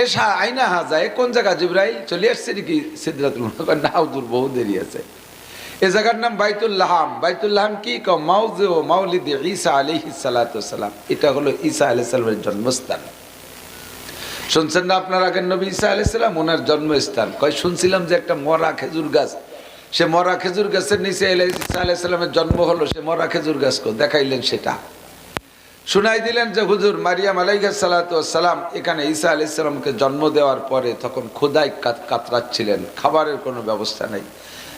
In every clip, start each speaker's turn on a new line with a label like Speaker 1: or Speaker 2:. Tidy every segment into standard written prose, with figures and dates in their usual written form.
Speaker 1: এসা আইনা যায় কোন জায়গা জিবরাইল চলে আসছে নাকি সিদরাতুল মুনতাহা? না হুজুর বহু দেরি আছে। এই জায়গার নাম বাইতুল লাহাম। বাইতুল লাহাম কি মাউযু মাউলিদ ঈসা আলাইহিস সালাতু ওয়াসসালাম। এটা হলো ঈসা আলাইহিস সালামের জন্মস্থান। শুনছেন না আপনার আগের নবী ঈসা আলাইহিস সালাম ওনার জন্মস্থান? কয় শুনছিলাম যে একটা মরা খেজুর গাছ, সে মরা খেজুর গাছের নিচে ঈসা আলাইহিস সালামের জন্ম হলো। সে মরা খেজুর গাছকে দেখাইলেন, সেটা শুনাই দিলেন যে হুজুর মারিয়াম আলাইহিস সালাতু ওয়াসসালাম এখানে ঈসা আলাইহিস সালামকে জন্ম দেওয়ার পরে তখন ক্ষুধায় কাতরাচ্ছিলেন, খাবারের কোনো ব্যবস্থা নাই।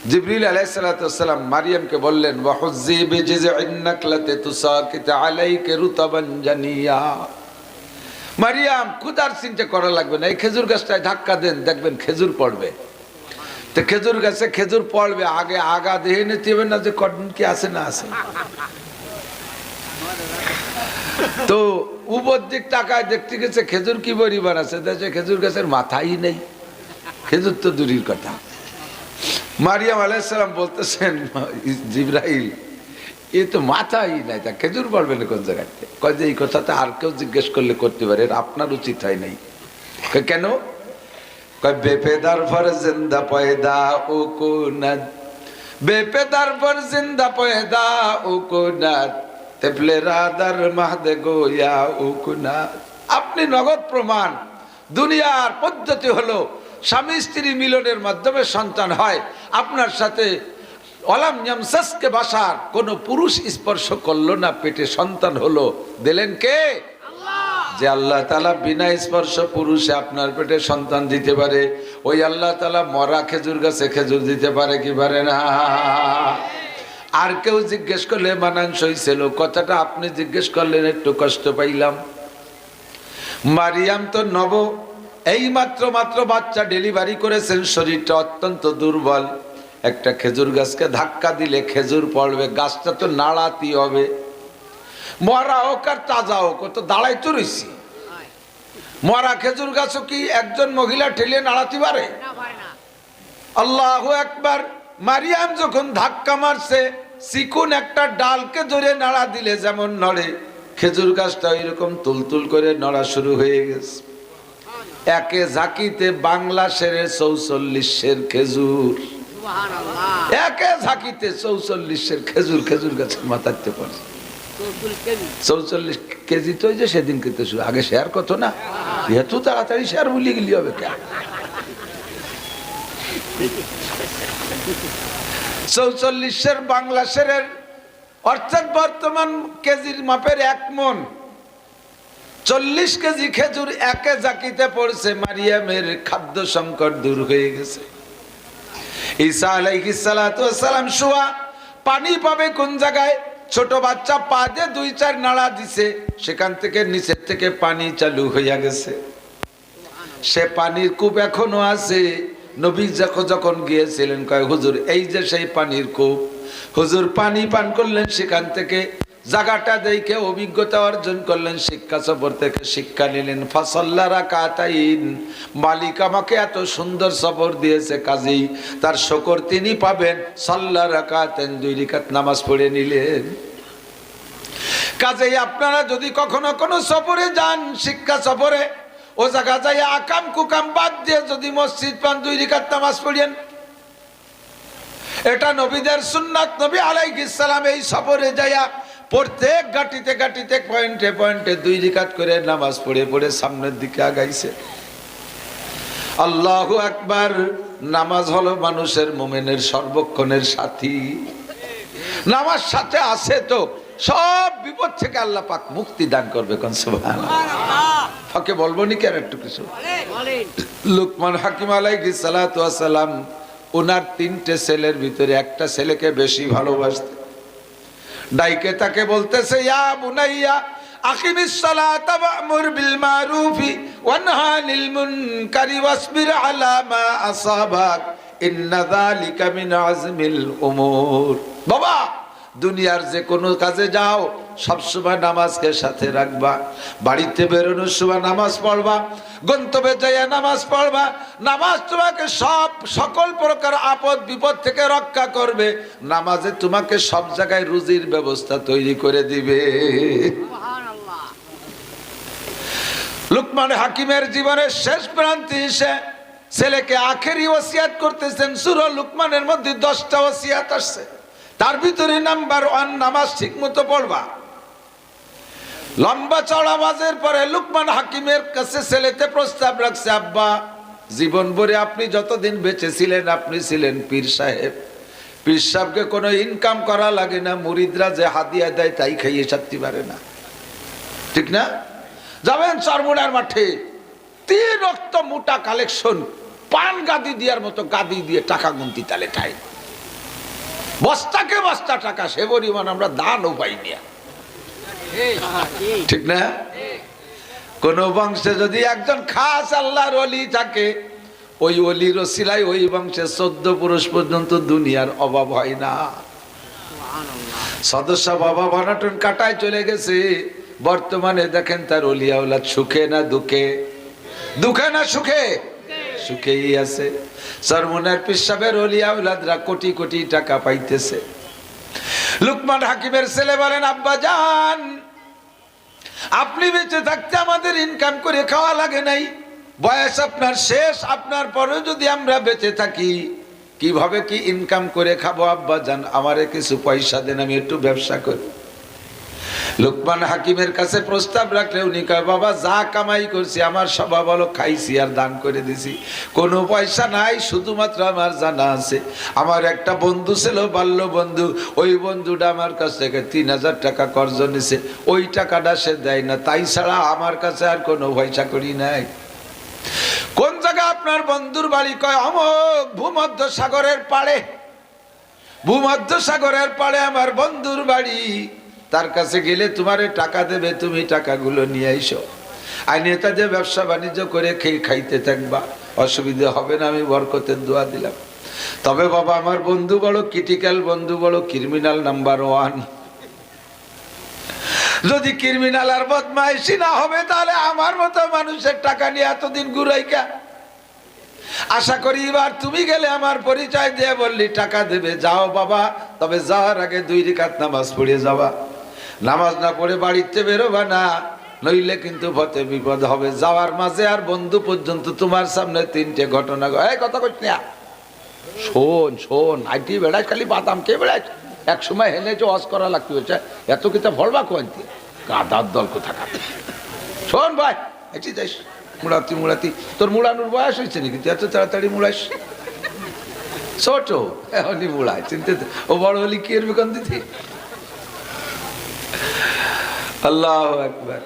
Speaker 1: জিবরিল আলাইহিস সালাতু ওয়াসসালাম মারিয়ামকে বললেন ওয়াহুজ্জি বিজিযিন নাকলাতি তুসাকিত আলাইকা রুতাবান জানিয়া। মারিয়াম ক্ষুধার চিন্তা করা লাগবে না, এই খেজুর গাছটায় ধাক্কা দেন, দেখবেন খেজুর পড়বে। তো খেজুর গাছে খেজুর পড়বে, আগে আগা দেহে নিতে হবে না যে কদিন কি আছে না আছে। তো উপর দিক টাকায় দেখতে গেছে খেজুর কি পরিমাণ আছে, দেখছে খেজুর গাছের মাথাই নেই। খেজুর তো দূরের কথা। মারিয়াম আলাইহিস সালাম বলতেছেন জিবরাইল এ তো মাথাই নাই, তা খেজুর পড়বে না কোন জায়গাতে? কয় যে এই কথাটা আর কেউ জিজ্ঞেস করলে করতে পারে, আপনার উচিত হয় নাই। কেন? কয় বেপেদার পর জিন্দা পয়দা ও কোনাদ, বেপেদার পর জিন্দা পয়দা ও কোনাদ, তেপলে রাদার মাহদে গোয়া ও কোনাদ। আপনি নগদ প্রমাণ। দুনিয়ার পদ্ধতি হলো স্বামী স্ত্রী মিলনের মাধ্যমে সন্তান হয়। আপনার সাথে ওয়ালাম ইয়ামসাসকে বাশার, কোন পুরুষ স্পর্শ করলো না, পেটে সন্তান হলো। দিলেন কে? আল্লাহ। যে আল্লাহ তাআলা বিনা স্পর্শ পুরুষে আপনার পেটে সন্তান দিতে পারে, ওই আল্লাহ তাআলা মরা খেজুর গাছে খেজুর দিতে পারে কি পারে না? আর কেউ জিজ্ঞেস করলে মানানসই ছিল, কথাটা আপনি জিজ্ঞেস করলেন একটু কষ্ট পাইলাম। মারিয়াম তো এই মাত্র বাচ্চা ডেলিভারি করেছেন, শরীরটা অত্যন্ত দুর্বল। একটা খেজুর গাছকে ধাক্কা দিলে খেজুর পড়বে, গাছটা তো নাড়াতে হবে। মরা হোক আর তাজা হোক, তো দাঁড়াই তো রয়েছি। মরা খেজুর গাছও কি একজন মহিলা ঠেলে নাড়াতে পারে? আল্লাহু আকবার। মারিয়াম যখন ধাক্কা মারছে, চিকুন একটা ডালকে ধরে নাড়া দিলে যেমন নড়ে, খেজুর গাছটা এরকম তুলতুল করে নড়া শুরু হয়ে গেছে। একে ঝাঁকিতে বাংলা শেরে 44 সের খেজুর, একে ঝাঁকিতে 44 সের খেজুর খেজুর গাছের মাথাতে পড়ে। 44 কেজি তো যে সেদিন খেতে শুরু, আগে শেয়ার কত না, এত তাড়াতাড়ি শেয়ার ভুলে গেলি হবে কেন? 44 সের বাংলা শেরের অর্থাৎ বর্তমান কেজির মাপের 1 মণ। 40 কেজি খেজুর একে জাকিতে পড়ছে। মারিয়ামের খাদ্য সংকট দূর হয়ে গেছে। ঈসা আলাইহিস সালাতু ওয়াসসালাম শোয়া, পানি পাবে কোন জায়গায়? ছোট বাচ্চা পা দিয়ে 2-4 নাড়া দিছে, সেখান থেকে নিচের থেকে পানি চালু হইয়া গেছে। সে পানির কূপ এখনো আছে। নবী যখন গিয়েছিলেন কয় হুজুর এই যে সেই পানির কূপ। হুজুর পানি পান করলেন, সেখান থেকে জায়গাটা দেখে অভিজ্ঞতা অর্জন করলেন, শিক্ষা সফর থেকে শিক্ষা নিলেন। ফাসাল্লা রাকাতাইন, মালিক আমাকে এত সুন্দর সফর দিয়েছে, কাজেই তার শুকর তিনি পাবেন। সাল্লা রাকাতাইন, 2 রাকাত নামাজ পড়ে নিলেন। কাজেই আপনারা যদি কখনো কোনো সফরে যান, শিক্ষা সফরে, ও জায়গা যাই আকাম কুকাম বাদ দিয়ে যদি মসজিদ পান, 2 রাকাত নামাজ পড়েন। এটা নবীদের সুন্নাত। নবী আলাইহিস সালাম এই সফরে যাইয়া প্রত্যেক গাটিতে পয়েন্টে 2 রাকাত করে নামাজ পড়ে সামনের দিকে আগাইছে। আল্লাহু আকবার। নামাজ হলো মানুষের মুমিনের সর্বক্ষণের সাথী। নামাজ সাথে আছে তো সব বিপদ থেকে আল্লাহ পাক মুক্তি দান করবে। কোন সুবহানাল্লাহ। ফাঁকে বলবো নি কেন একটু কিছু? লুকমান হাকিম আলাইহিস সালাতু ওয়াস সালাম ওনার 3টে ছেলের ভিতরে একটা ছেলেকে বেশি ভালোবাসতেন। ডাইকে তাকে বলতেছে ইয়া বুনাইয়া আকিমিস সালাতা ওয়া'মুর বিল মারুফি ওয়ানহা আনিল মুনকারি ওয়াসবির আলা মা আসাবাক ইন্না যালিকা মিন আজমিল উমুর। বাবা, দুনিয়ার যে কোনো কাজে যাও সবসময় নামাজকে সাথে রাখবা। বাড়িতে বেরোনোর সময় নামাজ পড়বা, গন্তব্যে যাইয়া নামাজ পড়বা। নামাজ তোমাকে সকল প্রকার আপদ বিপদ থেকে রক্ষা করবে। নামাজে তোমাকে সব জায়গায় রুজির ব্যবস্থা তৈরি করে দিবে। লুকমান হাকিমের জীবনের শেষ প্রান্তে এসে ছেলেকে আখেরি ওসিয়াত করতেছেন। সূরা লুকমানের মধ্যে 10টা ওসিয়াত আসছে, তার ভিতরে নাম্বার 1 নামাজ ঠিক মতো পড়বা। লম্বা চড়া ওয়াজের পরে লুকমান হাকিমের কাছে ছেলেতে প্রস্তাব রাখছে, আব্বা জীবন ভরে আপনি যতদিন বেঁচে ছিলেন আপনি ছিলেন পীর সাহেব। পীর সাহেবকে কোনো ইনকাম করা লাগে না, মুরিদরা যে হাদিয়া দেয় তাই খাইয়ে সারতে পারে না, ঠিক না? যাবেন চরমুনার মাঠে 3 রক্ত মোটা কালেকশন, পান গাদি দেওয়ার মতো গাদি দিয়ে টাকা গুনতি তালে ঠাই, বস্তাকে বস্তা টাকা, সে পরিমাণ আমরা দানও পাইনি, ঠিক না? কোন বংশে যদি একজন খাস আল্লাহর ওলি থাকে, ওই ওলির ওসিলায় ওই বংশে 14 পুরুষ পর্যন্ত দুনিয়ার অভাব হয় না। সদস্য বাবা বানাটন কাটায় চলে গেছে, বর্তমানে দেখেন তার ওলিয়া ওলাদ সুখে না দুঃখে, দুঃখে না সুখে, সুখেই আছে। চরমুনার পীর সাহেবের ওলিয়া ওলাদরা কোটি কোটি টাকা পাইতেছে। লুকমান হাকিমের ছেলে বলেন, আব্বা জান আপনি বেঁচে থাকতে আমাদের ইনকাম করে খাওয়া লাগে নাই, বয়স আপনার শেষ, আপনার পরেও যদি আমরা বেঁচে থাকি কিভাবে কি ইনকাম করে খাবো? আব্বা জান আমারে কিছু পয়সা দেন, আমি একটু ব্যবসা করি। লুকমান হাকিমের কাছে প্রস্তাব রাখলে উনি কয়, বাবা যা কামাই করছি আমার স্বভাব হলো খাইছি আর দান করে দিছি, কোনো পয়সা নাই, শুধুমাত্র আমার জানা আছে আমার একটা বন্ধু ছিল বাল্য বন্ধু, ওই বন্ধুটা আমার কাছ থেকে 3000 টাকা কর্জ নিছে, ওই টাকাটা সে দেয় না, তাই ছাড়া আমার কাছে আর কোনো পয়সা করি নাই। কোন জায়গা আপনার বন্ধুর বাড়ি? কয় অমুক ভূমধ্য সাগরের পাড়ে, ভূমধ্য সাগরের পাড়ে আমার বন্ধুর বাড়ি, তার কাছে গেলে তোমারে টাকা দেবে, তুমি টাকাগুলো নিয়ে আইসো, আর নেতাতে ব্যবসা বাণিজ্য করে খেয়ে খাইতে থাকবা, অসুবিধা হবে না, আমি বরকতের দোয়া দিলাম। তবে বাবা আমার বন্ধু বড় ক্রিটিক্যাল, বন্ধু বড় ক্রিমিনাল নাম্বার 1, যদি ক্রিমিনাল আর বদমাইশি না হবে তাহলে আমার মতো মানুষের টাকা নিয়ে এতদিন ঘুরাইকা। আশা করি এবার তুমি গেলে আমার পরিচয় দিয়ে বললি টাকা দেবে, যাও বাবা, তবে যাওয়ার আগে 2 রাকাত নামাজ পড়ে যাবা, নামাজ না পড়ে বাড়িতে বেরোবা না, নইলে কিন্তু পথে বিপদ হবে। যাওয়ার মাঝে আর বন্ধু পর্যন্ত তোমার সামনে 3টে ঘটনা। এই কথা কইছ না, শোন শোন, আইটি বেড়াই খালি বাদাম কে বেড়াই, এক সময় হেনে যে অস করা লাগতে হচ্ছে, এত কিতা ভরবা কোয়ান্তি কাদার দল কোথাকা। শোন ভাই, এটি যাইস মুড়াতি মুড়াতি, তোর মুড়ানোর বয়স হয়েছে নাকি? তুই এত তাড়াতাড়ি মুড়াইস? ছোট এখনই মুড়ায়, চিনতে ও বড় হলি কি এর বেকন দিতি? আল্লাহু আকবার।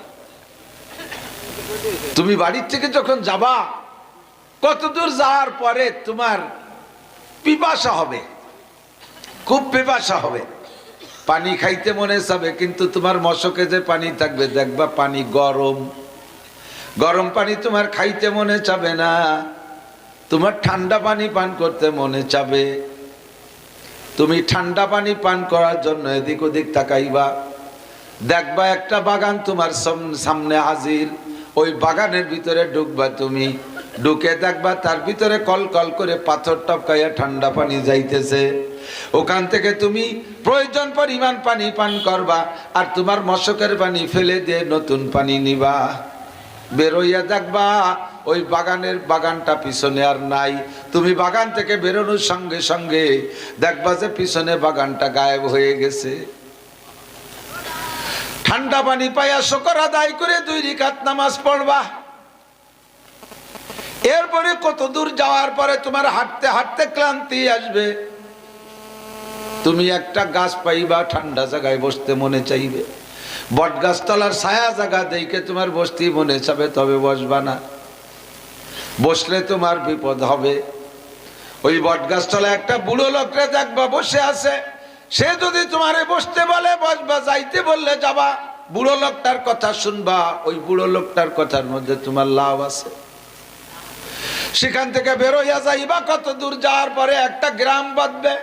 Speaker 1: তুমি বাড়ির থেকে যখন যাবা, কত দূর যাওয়ার পরে তোমার পিপাসা হবে, খুব পিপাসা হবে, পানি খাইতে মনে চাবে, কিন্তু তোমার মশকে যে পানি থাকবে দেখবা পানি গরম, গরম পানি তোমার খাইতে মনে চাবে না, তোমার ঠান্ডা পানি পান করতে মনে চাবে। তুমি ঠান্ডা পানি পান করার জন্য এদিক ওদিক তাকাইবা, দেখবা একটা বাগান তোমার সামনে হাজির, ওই বাগানের ভিতরে ঢুকবা, তুমি ঢুকে দেখবা তার ভিতরে কল কল করে পাথর টপকাইয়া ঠান্ডা পানি যাইতেছে, ওখান থেকে তুমি প্রয়োজন পরিমাণ পানি পান করবা, আর তোমার মশকের পানি ফেলে দিয়ে নতুন পানি নিবা, বেরোইয়া দেখবা ওই বাগানটা পিছনে আর নাই, তুমি বাগান থেকে বেরোনোর সঙ্গে সঙ্গে দেখবা যে পিছনে বাগানটা গায়েব হয়ে গেছে। ঠান্ডা পানি পাইয়া শুকর আদায় করে 2 রাকাত নামাজ পড়বা। এরপরে কত দূর যাওয়ার পরে তোমার হাঁটতে হাঁটতে ক্লান্তি আসবে, তুমি একটা গাছ পাইবা, ঠান্ডা জায়গায় বসতে মনে চাইবে, বট গাছ তলার ছায়া জায়গা দেখে তোমার বসতে মনে চাবে, তবে বসবা না, বসলে তোমার বিপদ হবে। ওই বট গাছ তলায় একটা বুড়ো লোকরে দেখবা বসে আছে, সে যদি তোমারে বসতে বলে বসবা, যাইতে বললে যাবা, বুড়ো লোকটার কথা শুনবা, ওই বুড়ো লোকটার কথার মধ্যে তোমার লাভ আছে। সেখান থেকে বেরোইয়া যাইবা, কত দূর যাওয়ার পরে একটা গ্রাম বাঁধবে,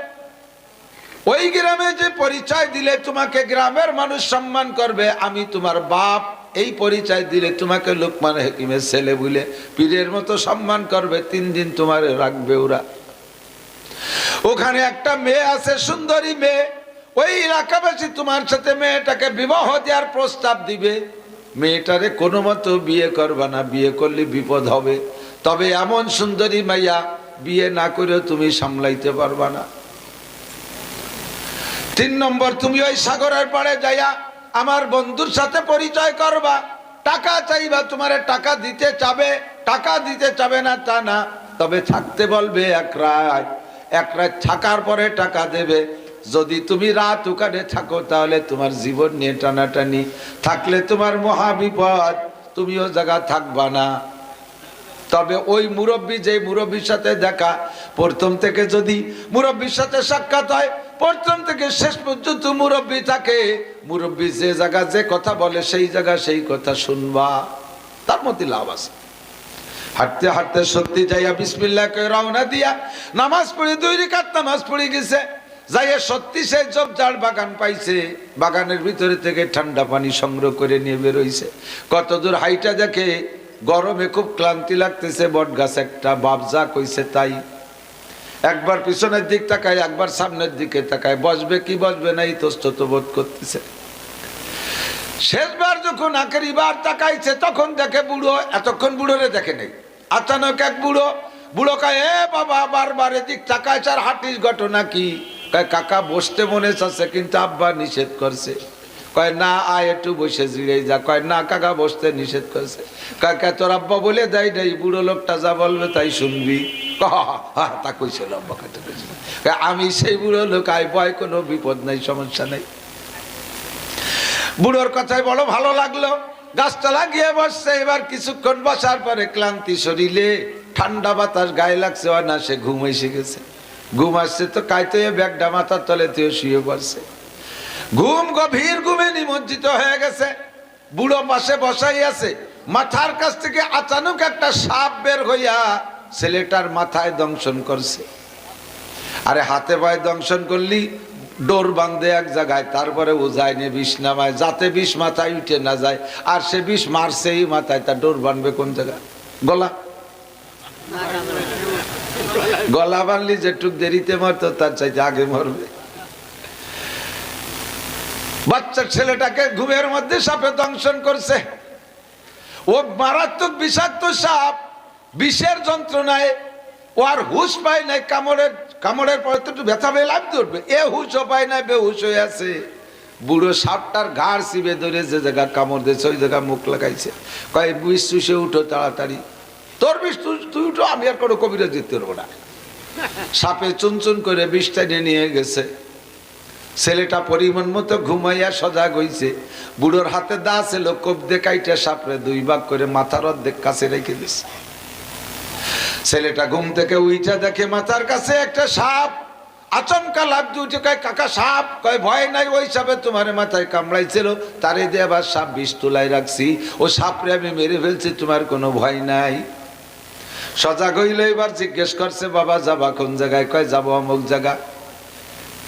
Speaker 1: ওই গ্রামে যে পরিচয় দিলে তোমাকে গ্রামের মানুষ সম্মান করবে, আমি তোমার বাপ, এই পরিচয় দিলে তোমাকে লুকমান হাকিমের ছেলে বলে পীরের মতো সম্মান করবে, 3 দিন তোমার রাখবে ওরা। ওখানে একটা মেয়ে আছে, সুন্দরী মেয়ে, ওই এলাকাবাসী তোমার সাথে মেয়েটাকে বিবাহ দেওয়ার প্রস্তাব দিবে, মেয়েটারে কোনো মতো বিয়ে করবা না, বিয়ে করলে বিপদ হবে। তবে এমন সুন্দরী মাইয়া বিয়ে না করেও তুমি সামলাইতে পারবা না। 3 নম্বর, তুমি ওই সাগরের পাড়ে যাইয়া আমার বন্ধুর সাথে পরিচয় করবা, টাকা চাইবা, তোমারে টাকা দিতে চাবে, টাকা দিতে চাবে না তা না, তবে থাকতে বলবে এক রাত থাকার পরে টাকা দেবে। যদি তুমি রাত ওখানে থাকো তাহলে তোমার জীবন নিয়ে টানাটানি, থাকলে তোমার মহা বিপদ, তুমিও জায়গা থাকবা না। তবে ওই মুরব্বী, যে মুরব্বীর সাথে দেখা, প্রথম থেকে যদি মুরব্বীর সাথে সাক্ষাৎ হয়, প্রথম থেকে শেষ পর্যন্ত মুরব্বী থাকে, মুরব্বী যে জায়গা যে কথা বলে সেই জায়গা সেই কথা শুনবা, তার মধ্যে লাভ আছে। হাঁটতে হাঁটতে সত্যি যাইয়া বিসমিল্লাহ কয়ে রওনা দিয়া নামাজ পড়ে 2 রাকাত নামাজ পড়ে গেছে। যাইয়া সত্যি সে জবজার বাগান পাইছে, বাগানের ভিতরে থেকে ঠান্ডা পানি সংগ্রহ করে নিয়ে বেরোইছে। কত দূর হাইটা দেখে গরমে খুব ক্লান্তি লাগতেছে, বট গাছ একটা, বাবজা কইছে তাই। একবার পিছনের দিক তাকায়, একবার সামনের দিকে তাকায়, বসবে কি বসবে না ইতস্তত বোধ করতেছে। শেষবার যখন আখেরি বার তাকাইছে তখন দেখে বুড়ো, এতক্ষণ বুড়োরে দেখে নেই। আচানক এক বুড়ো কয়, এ বাবা, বারবার এদিক তাকাইছে আর হাঁটিস, ঘটনা কি? কয়, কাকা বসতে মনে চাচ্ছে কিন্তু আব্বা নিষেধ করছে। কয়, না আয় একটু বসে জিরে যা। কয়, না কাকা বসতে নিষেধ করছে। কয়, তোর আব্বা বলে দেয় নাই, বুড়ো লোকটা যা বলবে তাই শুনবি। তা কইছিল আব্বা, আমি সেই বুড়ো লোক, আয় ভয়, কোনো বিপদ নাই, সমস্যা নাই। বুড়োর কথায় বড় ভালো লাগলো, গাছটা লাগিয়ে বসছে। এবার কিছুক্ষণ বসার পরে ক্লান্তি শরীরে, ঠান্ডা বাতাস গায়ে লাগছে, না সে ঘুম এসে গেছে। ঘুম আসছে তো কাইতে ব্যাগটা মাথার তলে তুই শুয়ে পড়ছে। ঘুম, গভীর ঘুমে নিমজ্জিত হয়ে গেছে। বুড়ো পাশে বসাই আছে, মাথার কাছ থেকে আচানক একটা সাপ বের হইয়া ছেলেটার মাথায় দংশন করছে। আরে হাতে পায়ে দংশন করলি, ডোর বাঁধে এক জায়গায়, তারপরে ও যায়নি বিষ নামায়, যাতে বিষ মাথায় উঠে না যায়। আর সে বিষ মারছেই মাথায়, তার ডোর বাঁধবে কোন জায়গায়? গলা বানলি যেটুক দেরিতে মরতো তার চাইতে আগে মরবে। বাচ্চা ছেলেটাকে ঘুমের মধ্যে সাপে দংশন করছে। ও মারাত্মক বিষাক্ত সাপ, বিষের যন্ত্রণায় ও আর হুশ পায় নাই। কামড়ের পরে তো একটু ব্যথা পেয়ে লাভ ধরবে, এ হুশও পায় না, বেহুশ হয়ে আছে। বুড়ো সাপটার ঘাড় চিবে ধরে যে জায়গা কামড় দিয়েছে ওই জায়গা মুখ লাগাইছে। কয়, বিষ চুষে উঠো তাড়াতাড়ি, তোর বিষ তুই উঠো, আমি আর কোনো কবিরাজ দিতে পারবো না। সাপে চুনচুন করে বিষটা নিয়ে গেছে। ছেলেটা পরিমাণ মতো ঘুমাইয়া সজাগ হইছে। বুড়োর হাতে দা ছিল, কোপ দিয়ে কাইটা সাপরে 2 ভাগ করে মাথার অর্ধেক কাছে রেখে দিছে। ছেলেটা ঘুম থেকে উইঠা দেখে মাথার কাছে একটা সাপ। আচমকা লাভ দিয়ে উঠে কয়, কাকা সাপ। কয়, ভয় নাই, ওই সাপে তোমার মাথায় কামড়াইছিল, তারে দিয়ে আবার সাপ বিষ তুলাই রাখছি, ও সাপরে আমি মেরে ফেলছি, তোমার কোনো ভয় নাই। সজাগ হইলে এবার জিজ্ঞেস করছে, বাবা যাবা কোন জায়গায়? কয়, যাবো অমুক জায়গা।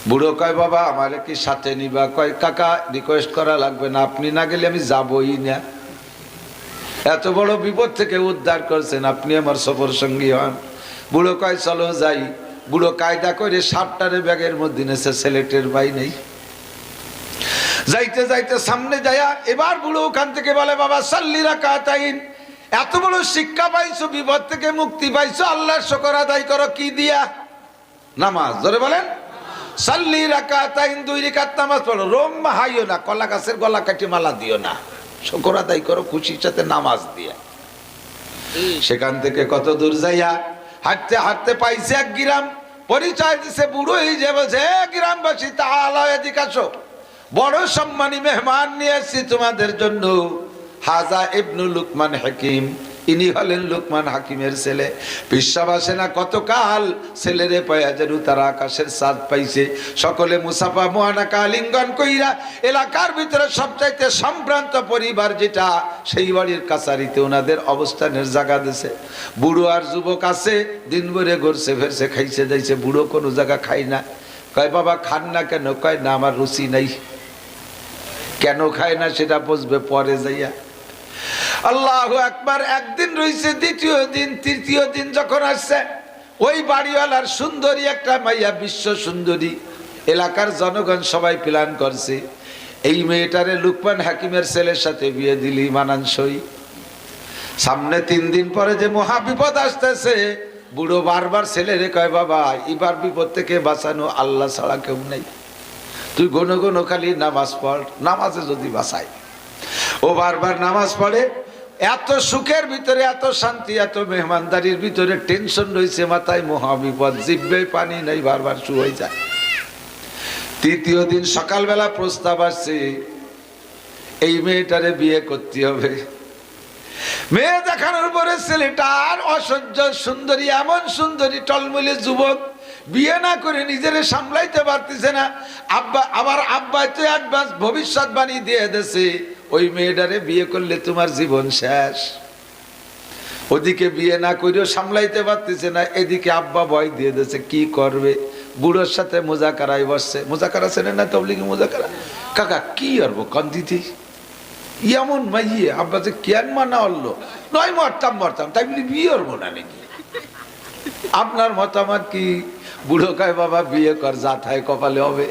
Speaker 1: বুড়ো কয়, বাবা আমারে কি সাথে নিবা? কয়, কাকা রিকোয়েস্ট করা লাগবে না, আপনি না গেলে আমি যাবই না। এত বড় বিপদ থেকে উদ্ধার করছেন, আপনি আমার সফর সঙ্গী হন। বুড়ো কয়, চলো যাই। বুড়ো কায়দা করে সাপটারে ব্যাগের মধ্যে নেছে, ছেলেটের ভাই নেই। যাইতে যাইতে সামনে যায়া এবার বুড়ো ওখান থেকে বলে, বাবা সাল্লি রাকাতাইন, এত বড় শিক্ষা পাইছো, বিপদ থেকে মুক্তি পাইছো, আল্লাহর শুকর আদায় করো কি দিয়া? নামাজ। ধরে বলেন, সাল্লি রাকাতাইন, 2 রাকাত নামাজ পড়ো। রোম হাইও না, কলা গাছের গলা কাটি মালা দিও না, শুকর আদায় করো খুশির সাথে নামাজ দিয়ে। সেখান থেকে কত দূর যাইয়া হাঁটতে হাঁটতে পাইছে এক গ্রাম। পরিচয় দিছে বুড়ো, এই যে বলছে, গ্রামবাসী তাআলা এদিকে আসো, বড় সম্মানী মেহমান নিয়ে এসেছি তোমাদের জন্য। হাজা ইবনু লুকমান হাকিম, ইনি হলেন লুকমান হাকিমের ছেলে। বিশ্বাস আসে না, কতকাল ছেলেরে পায়া যেন তারা আকাশের চাঁদ পাইছে। সকলে মুসাফা মুআনাকা আলিঙ্গন কইরা এলাকার ভিতরে সবচাইতে সম্ভ্রান্ত পরিবার যেটা, সেই বাড়ির কাছারিতে ওনাদের অবস্থানের জায়গা দিছে। বুড়ো আর যুবক আছে, দিন ভরে ঘুরছে ফেরছে, খাইছে যাইছে। বুড়ো কোনো জায়গা খাই না। কয়, বাবা খান না কেন? কয়, না আমার রুচি নাই। কেন খায় না সেটা বুঝবে পরে যাইয়া। আল্লাহু আকবার। একদিন রইছে, দ্বিতীয় দিন, তৃতীয় দিন যখন আসছে, ওই বাড়িওয়ালার সুন্দরী একটা মাইয়া, বিশ্ব সুন্দরী। এলাকার জনগণ সবাই প্ল্যান করছে, এই মেয়েটারে লুকমান হাকিমের ছেলের সাথে বিয়ে দিলি মানানসই। সামনে 3 দিন পরে যে মহা বিপদ আসতেছে, বুড়ো বারবার ছেলেরে কয়, বাবা এবার বিপদ থেকে বাঁচানো আল্লাহ ছাড়া কেউ নেই, তুই ঘন ঘন খালি নামাজ পড়, নামাজে যদি বাঁচায়। ও বারবার নামাজ পড়ে, এত সুখের ভিতরে, এত শান্তি, এত মেহমানদারির ভিতরে টেনশন রয়েছে মাথায়, মহা বিপদ, জিভে পানি নেই, বারবার শুয়ে যায়। 3য় দিন সকালবেলা প্রস্তাব আসছে, এই মেয়েটারে বিয়ে করতে হবে। মেয়ে দেখানোর পরে ছেলেটা আর অসহ্য সুন্দরী, এমন সুন্দরী টলমলে যুবক, বিয়ে না করে নিজের সামলাইতে পারতেছে না। আব্বা তো অ্যাডভান্স ভবিষ্যৎবাণী দিয়ে দিয়েছে, ওই মেয়েটারে বিয়ে করলে তোমার জীবন শেষ। ওদিকে বিয়ে না করেও সামলাইতে পারতেছে না, এদিকে আব্বা ভয় দিয়ে দিয়েছে, কি করবে? বুড়োর সাথে মোজাকারায় বসছে। মোজাকারা ছেলে না তবলিগি মোজাকারা। কাকা কি করবো কান্দিতে, এমন মাইয়ে আব্বা যে কেন মানা হলো, নয় মরতাম তাই বলি বিয়ে করবো না নাকি? আপনার মতামত কি? বুড়ো কয়, বাবা বিয়ে কর, যা থায় কপালে হবে,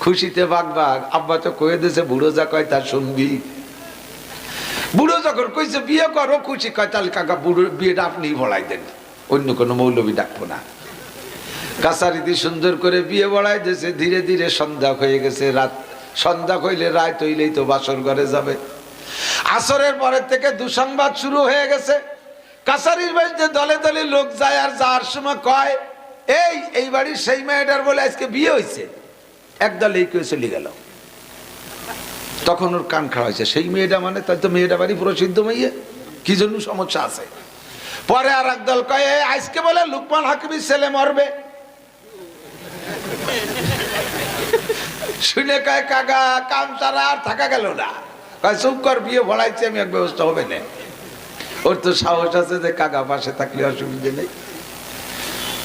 Speaker 1: খুশিতে বাগবাগ। আব্বা তো কয়ে দিয়েছে, বুড়ো যা কয় তা শুনবি। বুড়ো যখন কইছে বিয়ে করো, খুশি কয়, তাহলে কাকা বুড়ো বিয়েটা আপনি বড়াই দেন, অন্য কোনো মৌলবী ডাকবো না। কাছারিতে সুন্দর করে বিয়ে বড়াই দিয়েছে। ধীরে ধীরে সন্ধ্যা হয়ে গেছে, রাত। সন্ধ্যা হইলে রাত হইলেই তো বাসর ঘরে যাবে। আসরের পরের থেকে দুঃসংবাদ শুরু হয়ে গেছে। কাছারির বাড়িতে দলে দলে লোক যায়, আর যাওয়ার সময় কয়, এই বাড়ির সেই মেয়েটার বলে আজকে বিয়ে হয়েছে। একদল এই কেউ চলে গেল। তখন ওর কান খাওয়া হয়েছে, সেই মেয়েটা মানে তাই তো মেয়েটা বাড়ি প্রসিদ্ধ মেয়ে, কি জন্য সমস্যা আছে? পরে আর একদল কয়, আজকে বলে লুকমান হাকিমের ছেলে মরবে। শুনে কয়, কাকা কাম ছাড়া আর থাকা গেল না, কয় চুপ কর, বিয়ে ভরাইছি আমি, এক ব্যবস্থা হবে না। ওর তো সাহস আছে যে কাকা পাশে থাকলে অসুবিধে নেই।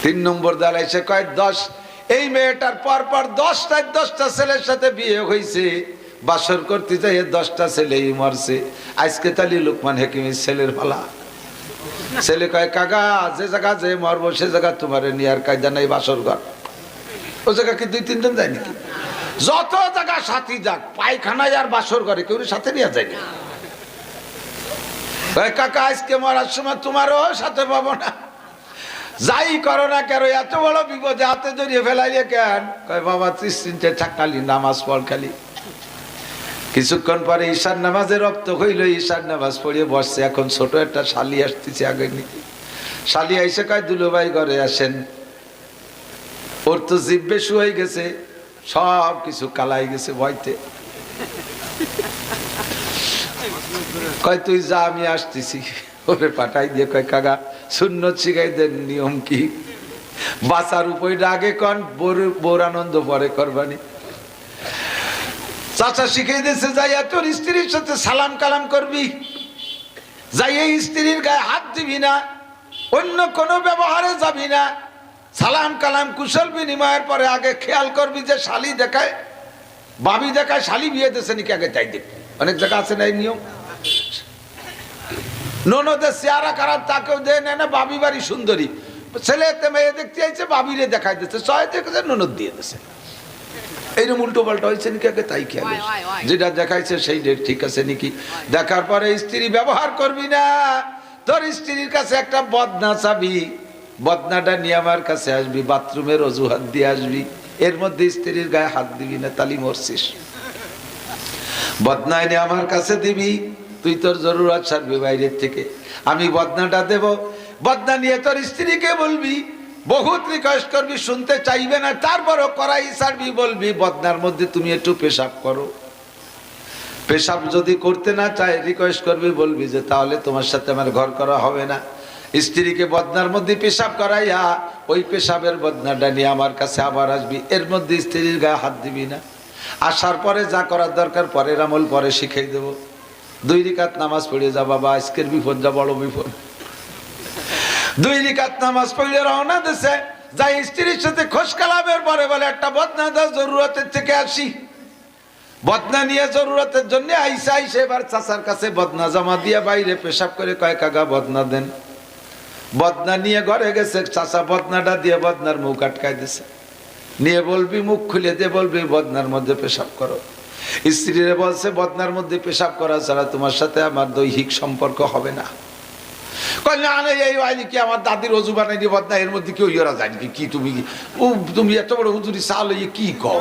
Speaker 1: 3 নম্বর দাঁড়াইছে, কয় 10। এই মেয়েটার পর 10টা ছেলের সাথে বিয়ে হয়েছে, বাসর করতে চাই 10টা ছেলেই মরছে। আজকে তালি লুকমান হাকিমের ছেলের পালা। ছেলে কয়, কাকা যে জায়গা যে মরবো সে জায়গা তোমার নিয়ে আর কায়দা নাই, বাসর ঘর। ও জায়গা কি 2-3 জন যায় নাকি? যত জায়গা সাথী যাক, পায়খানায় আর বাসর ঘরে কেউ সাথে নিয়ে যায় না। কাকা আজকে মরার সময় তোমারও সাথে পাবো না, যাই করো না কেন, এত বড় বিপদে হাতে জড়িয়ে ফেলাইলে কেন? কয়, বাবা 30 মিনিটে থাকালি নামাজ পড় খালি। কিছুক্ষণ পরে ঈশার নামাজে রক্ত হইল, ঈশার নামাজ পড়িয়ে বসছে। এখন ছোট একটা শালি আসতেছে আগে নাকি। শালি আইসে কয়, দুলো ভাই ঘরে আসেন। ওর তো জিব্বে শুয়ে গেছে, সব কিছু কালাই গেছে ভয়তে। কয়, তুই যা, আমি আসতেছি। ওরে পাঠাই দিয়ে কয়, কাকা সুন্নত শিখাই দেন, নিয়ম কি? বাঁচার উপায়টা আগে কন, বোর আনন্দ পরে করবানি। চাচা শিখিয়ে দিয়েছে, যাইয়া তোর স্ত্রীর সাথে সালাম কালাম করবি, যাইয়া স্ত্রীর গায়ে হাত দিবি না, অন্য কোনো ব্যবহারে যাবি না। সালাম কালাম কুশল বিনিময়ের পরে আগে খেয়াল করবি যে শালি দেখায়, বাবি দেখায় শালি বিয়ে দিয়েছে নাকি, আগে তাই দেখবি। অনেক জায়গা আছে না এই নিয়ম। ননদের চেহারা খারাপ, তাকেও দেয় না, বাবি বাড়ি সুন্দরী, ছেলেতে মেয়ে দেখতে চাইছে, বাবিরে দেখাই দিচ্ছে, ছয় দেখেছে ননদ দিয়ে দিচ্ছে। এইরকম উল্টো পাল্টা হয়েছে নাকি, আগে তাই খেয়াল, যেটা দেখাইছে সেই ঠিক আছে নাকি। দেখার পরে স্ত্রী ব্যবহার করবি না। তোর স্ত্রীর কাছে একটা বদনা চাবি, বদনাটা নিয়ে আমার কাছে আসবি, বাথরুমের অজুহাত দিয়ে আসবি, এর মধ্যে স্ত্রীর গায়ে হাত দিবি না, তালি মরছিস। বদনা এনে আমার কাছে দিবি, তুই তোর জরুরত সারবি বাইরের থেকে, আমি বদনাটা দেব। বদনা নিয়ে তোর স্ত্রীকে বলবি, বহুত রিকোয়েস্ট করবি, শুনতে চাইবে না, তারপরও করাই সারবি, বলবি বদনার মধ্যে তুমি একটু পেশাব করো। পেশাব যদি করতে না চায়, রিকোয়েস্ট করবি, বলবি যে তাহলে তোমার সাথে আমার ঘর করা হবে না। স্ত্রীকে বদনার মধ্যে পেশাব করাইয়া ওই পেশাবের বদনাটা নিয়ে আমার কাছে আবার আসবি, এর মধ্যে স্ত্রীর গায়ে হাত দিবি না। আসার পরে যা করার দরকার পরের আমল পরে শিখাই দেবো। 2 রাকাত নামাজ পড়ে যা বাবা, আজকের বিপদ যা বড় বিপদ। 2 রাকাত নামাজ পড়ে রওনা দিছে, যাই স্ত্রীর সাথে খোঁজ কালামের পরে বলে একটা বদনা দাও, জরুরতের থেকে আসি। বদনা নিয়ে জরুরতের জন্য আইসা এবার চাচার কাছে বদনা জমা দিয়ে বাইরে পেশাব করে কয়, কাকা বদনা দেন। বদনা নিয়ে ঘরে গেছে, চাচা বদনাটা দিয়ে বদনার মুখ আটকাই দিছে। নিয়ে বলবি, মুখ খুলে দিয়ে বলবি বদনার মধ্যে পেশাব করো। স্ত্রীরে বলছে বদনার মধ্যে পেশাব করা ছাড়া তোমার সাথে আমার দৈহিক সম্পর্ক হবে না। কই না না, এই হয়নি কি আমার দাদির অজু বানাই দিয়ে বদনা, এর মধ্যে কেউ ইয়েরা যায় নাকি? কি তুমি এত বড় হুজুরি চাল ইয়ে কি কও?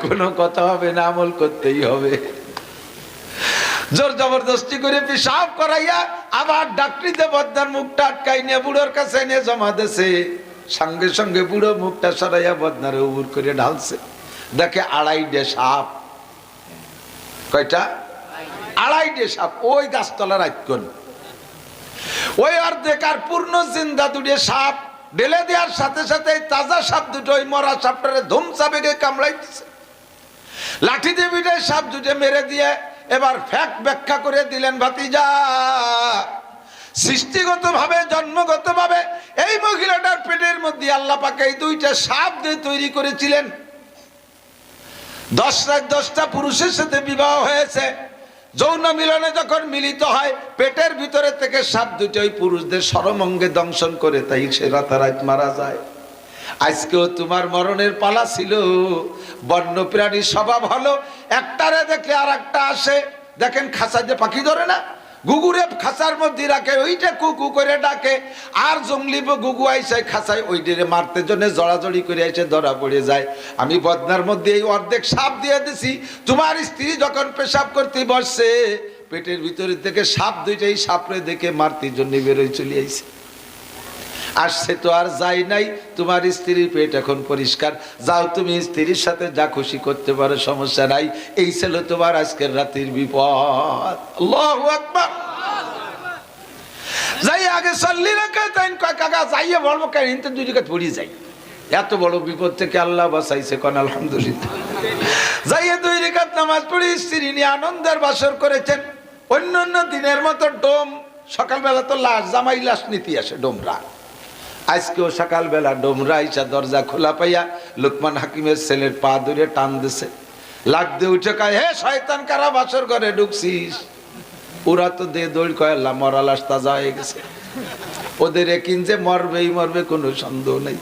Speaker 1: কোনো কথা হবে না, আমল করতেই হবে। জোর জবরদস্তি করে পেশাব করাইয়া আবার ডাক্তারিতে বদনার মুখটা আটকাই নিয়ে বুড়োর কাছে এনে জমা দিয়েছে। সঙ্গে সঙ্গে বুড়ো মুখটা সরাইয়া বদনারে উবুর করে ঢালছে। দেখে 2.5 সাপ। কয়টা? 2.5 সাপ। ওই গাছতলার আইকন ওই অর্ধেক আর পূর্ণ জিন্দা 2 সাপ ঢেলে দেওয়ার সাথে সাথে তাজা সাপ দুটো ওই মরা সাপটারে ধুমসা বেগে কামড়াইতেছে। লাঠি দিয়ে বিটে সাপ দুটো মেরে দিয়ে এবার ফ্যাক্ট ব্যাখ্যা করে দিলেন, ভাতিজা সৃষ্টিগত ভাবে জন্মগত ভাবে এই মহিলাটার পেটের মধ্যে আল্লাহ পাক এই 2টা সাপ দিয়ে তৈরি করেছিলেন। 10টা পুরুষের সাথে বিবাহ হয়েছে। যৌন মিলনে যখন মিলিত হয় পেটের ভিতরে থেকে সাপ দুটো ওই পুরুষদের সরমঙ্গে দংশন করে, তাই সে রাতারাত মারা যায়। আজকেও তোমার মরণের পালা ছিল। বন্য প্রাণীর স্বভাব হলো একটারে দেখলে আর একটা আসে। দেখেন খাঁচা যে পাখি ধরে না, গুগুরে খাঁচার মধ্যে রাখে, ওইটা কুকু করে ডাকে। আর জঙ্গলি গুগু আইসে খাঁচায় ওইটারে মারতে জন্য জড়াজড়ি করে এসে ধরা পড়ে যায়। আমি বদনার মধ্যে এই অর্ধেক সাপ দিয়ে দিছি। তোমার স্ত্রী যখন পেশাব করতে বসছে পেটের ভিতরে থেকে সাপ দুইটাই সাপরে দেখে মারতে জন্য বেরোয় চলে আইছে। আসছে তো আর যাই নাই। তোমার স্ত্রীর পেট এখন পরিষ্কার। যাও তুমি স্ত্রীর সাথে যা খুশি করতে পারো, সমস্যা নাই। এই ছিল তোমার আজকের রাতের বিপদ। আল্লাহু আকবার। যাই আগে সাল্লি রাকাত তাইন কাকা যাইয়ে বলবো কেন ইনতে 2 রাকাত পড়ি যাই। এত বড় বিপদ থেকে আল্লাহ বাঁচাইছে, কোন আলহামদুলিল্লাহ। যাইয়ে 2 রাকাত নামাজ পড়ে স্ত্রী নিয়ে আনন্দের বাসর করেছেন। অন্যান্য দিনের মতো ডোম সকালবেলা তো লাশ জামাই লাশ নীতি আসে ডোমরা। আজকেও সকালবেলা ডোমরা আইসা দরজা খোলা পাইয়া লুকমান হাকিমের ছেলের পা ধরে টান দিছে। লাগ দিয়ে উঠে কয়, হে শয়তান, কারা বাসর ঘরে ঢুকছিস? ওরা তো দে দৌড় কয়, আল্লাহ মরা লাশ তাজা হয়ে গেছে। ওদের একিন যে মরবেই মরবে, কোনো সন্দেহ নেই।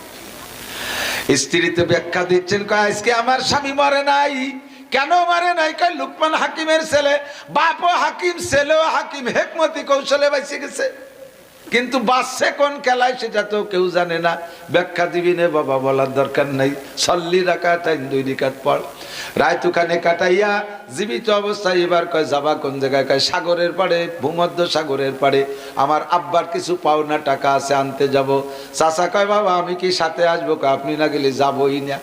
Speaker 1: স্ত্রীতে ব্যাখ্যা দিচ্ছেন, কয় আজকে আমার স্বামী মরে নাই। কেন মারে নাই? কয় লুকমান হাকিমের ছেলে, বাপও হাকিম ছেলেও হাকিম, হেকমতি কৌশলে বাইসে গেছে। কিন্তু বাসছে কোন খেলায় সেটা তো কেউ জানে না। ব্যাখ্যা দিবি নে বাবা, বলার দরকার নাই। সল্লি রাকাত 2 রাকাত পড়। রাত ওখানে কাটাইয়া জীবিত অবস্থায় এবার কয় যাবা কোন জায়গায়? কয় সাগরের পাড়ে, ভূমধ্য সাগরের পাড়ে আমার আব্বার কিছু পাওনা টাকা আছে, আনতে যাব। চাচা কয় বাবা আমি কি সাথে আসবো? কয় আপনি না গেলে যাবই না।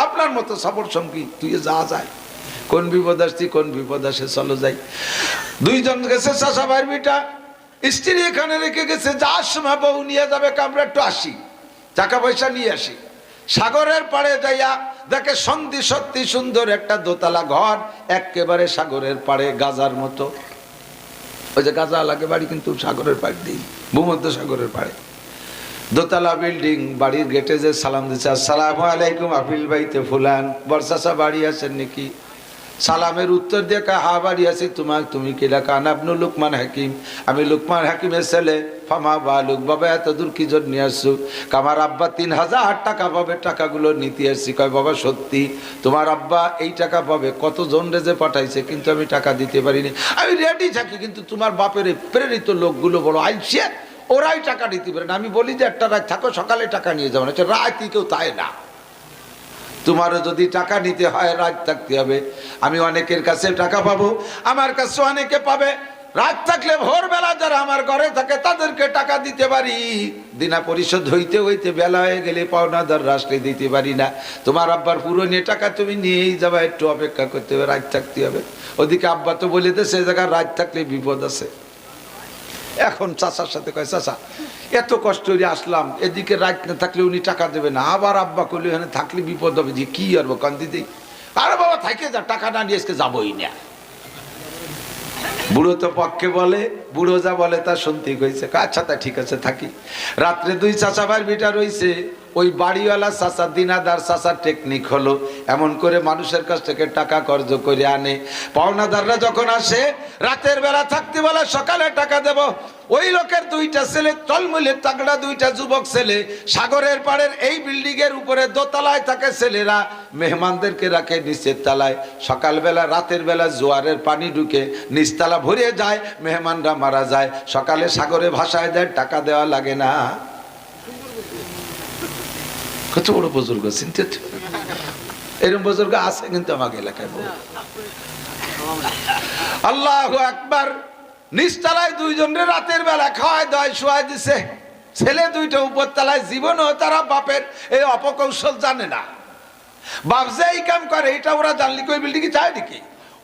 Speaker 1: আপনার মতো সফর সঙ্গী তুই যা যায়, কোন বিপদ আসছি কোন বিপদ আসে, চলো যাই। 2 জন গেছে চাচা ভাইয়ের বিটা। স্ত্রী এখানে রেখে গেছে, যার সময় বউ নিয়ে যাবে, আমরা একটু আসি, টাকা পয়সা নিয়ে আসি। সাগরের পাড়ে যাইয়া দেখে সন্ধি সত্যি সুন্দর একটা দোতলা ঘর, একেবারে সাগরের পাড়ে, গাজার মতো। ওই যে গাজা লাগে বাড়ি, কিন্তু সাগরের পাড়ে দিই, ভূমধ্য সাগরের পাড়ে দোতলা বিল্ডিং। বাড়ির গেটে যে সালাম দিচ্ছে, আসসালামু আলাইকুম আপিল বাইতে ফুলান, বর্ষাসা বাড়ি আছেন নাকি? সালামের উত্তর দিয়ে কয় হা বাড়ি আছি। তুমি কি লেখা? আবনু লুকমান হাকিম, আমি লুকমান হাকিমের ছেলে। ফামা বালুক, বাবা এত দূর কি জন্য নিয়ে আসছো? আমার আব্বা 3000 টাকা পাবে, টাকাগুলো নিতে আসছি। কয় বাবা সত্যি তোমার আব্বা এই টাকা পাবে? কতজন রেজে পাঠাইছে, কিন্তু আমি টাকা দিতে পারিনি। আমি রেডি থাকি, কিন্তু তোমার বাপের প্রেরিত লোকগুলো বড় আইসে, ওরাই টাকা দিতে পারে না। আমি বলি যে একটা রাত থাকো, সকালে টাকা নিয়ে যাবো না। রাত কেউ তাই না, তোমারও যদি টাকা নিতে হয় রাত থাকতে হবে। আমি অনেকের কাছে টাকা পাবো, আমার কাছে অনেকে পাবে। রাত থাকলে ভোরবেলা যারা আমার ঘরে থাকে তাদেরকে টাকা দিতে পারি। দিনা পরিশোধ হইতে হইতে বেলা হয়ে গেলে পাওনাদার রাষ্ট্রে দিতে পারি না। তোমার আব্বার পুরনো টাকা তুমি নিয়েই যাবা, একটু অপেক্ষা করতে হবে, রাত থাকতে হবে। ওদিকে আব্বা তো বলে দে সে জায়গায় রাত থাকলে বিপদ আছে। এখন চাচার সাথে কয়, চাচা এত কষ্ট করে আসলাম, এদিকে রাত না থাকলে উনি টাকা দেবে না। আবার আব্বা করলে এখানে থাকলে বিপদ হবে, যে কি আর কান্দি দিই। আরে বাবা থাকে যা, টাকা না নিয়ে আজকে যাবোই না। বুড়ো তো পক্ষে বলে, বুড়ো যা বলে তা শুনতে হয়েছে। আচ্ছা তা ঠিক আছে থাকি। রাত্রে 2 চাচা ভাইয়ের বিটা রয়েছে, ওই বাড়িওয়ালা চাচা দিনাদার চাচার টেকনিক হলো এমন করে মানুষের কাছ থেকে টাকা কর্জ করে আনে। পাওনাদাররা যখন আসে রাতের বেলা থাকতে বলে সকালে টাকা দেব, ওই লোকের দুইটা ছেলে তলমুলে তাগড়া দুইটা যুবক ছেলে সাগরের পাড়ের এই বিল্ডিং এর উপরে দোতলায় থাকে, ছেলেরা মেহমানদেরকে রাখে নিচের তলায়। সকালবেলা রাতের বেলা জোয়ারের পানি ঢুকে নিচতলা ভরে যায়, মেহমানরা মারা যায়, সকালে সাগরে ভাসায় দেয়, টাকা দেওয়া লাগে না। কত বড় বুজুর্গ চিন্তিত, এরকম বুজুর্গ আছে কিন্তু আমাকে এলাকায়। আল্লাহু আকবার। নিচতলায় দুইজনের রাতের বেলা খাওয়াই দাওয়াই শোয়াই দিছে, ছেলে দুইটা উপর তলায়। জীবনও তারা বাপের এই অপকৌশল জানে না। বাপ যে এই কাম করে এটা ওরা জানলি কই বিল্ডিং চায় নাকি?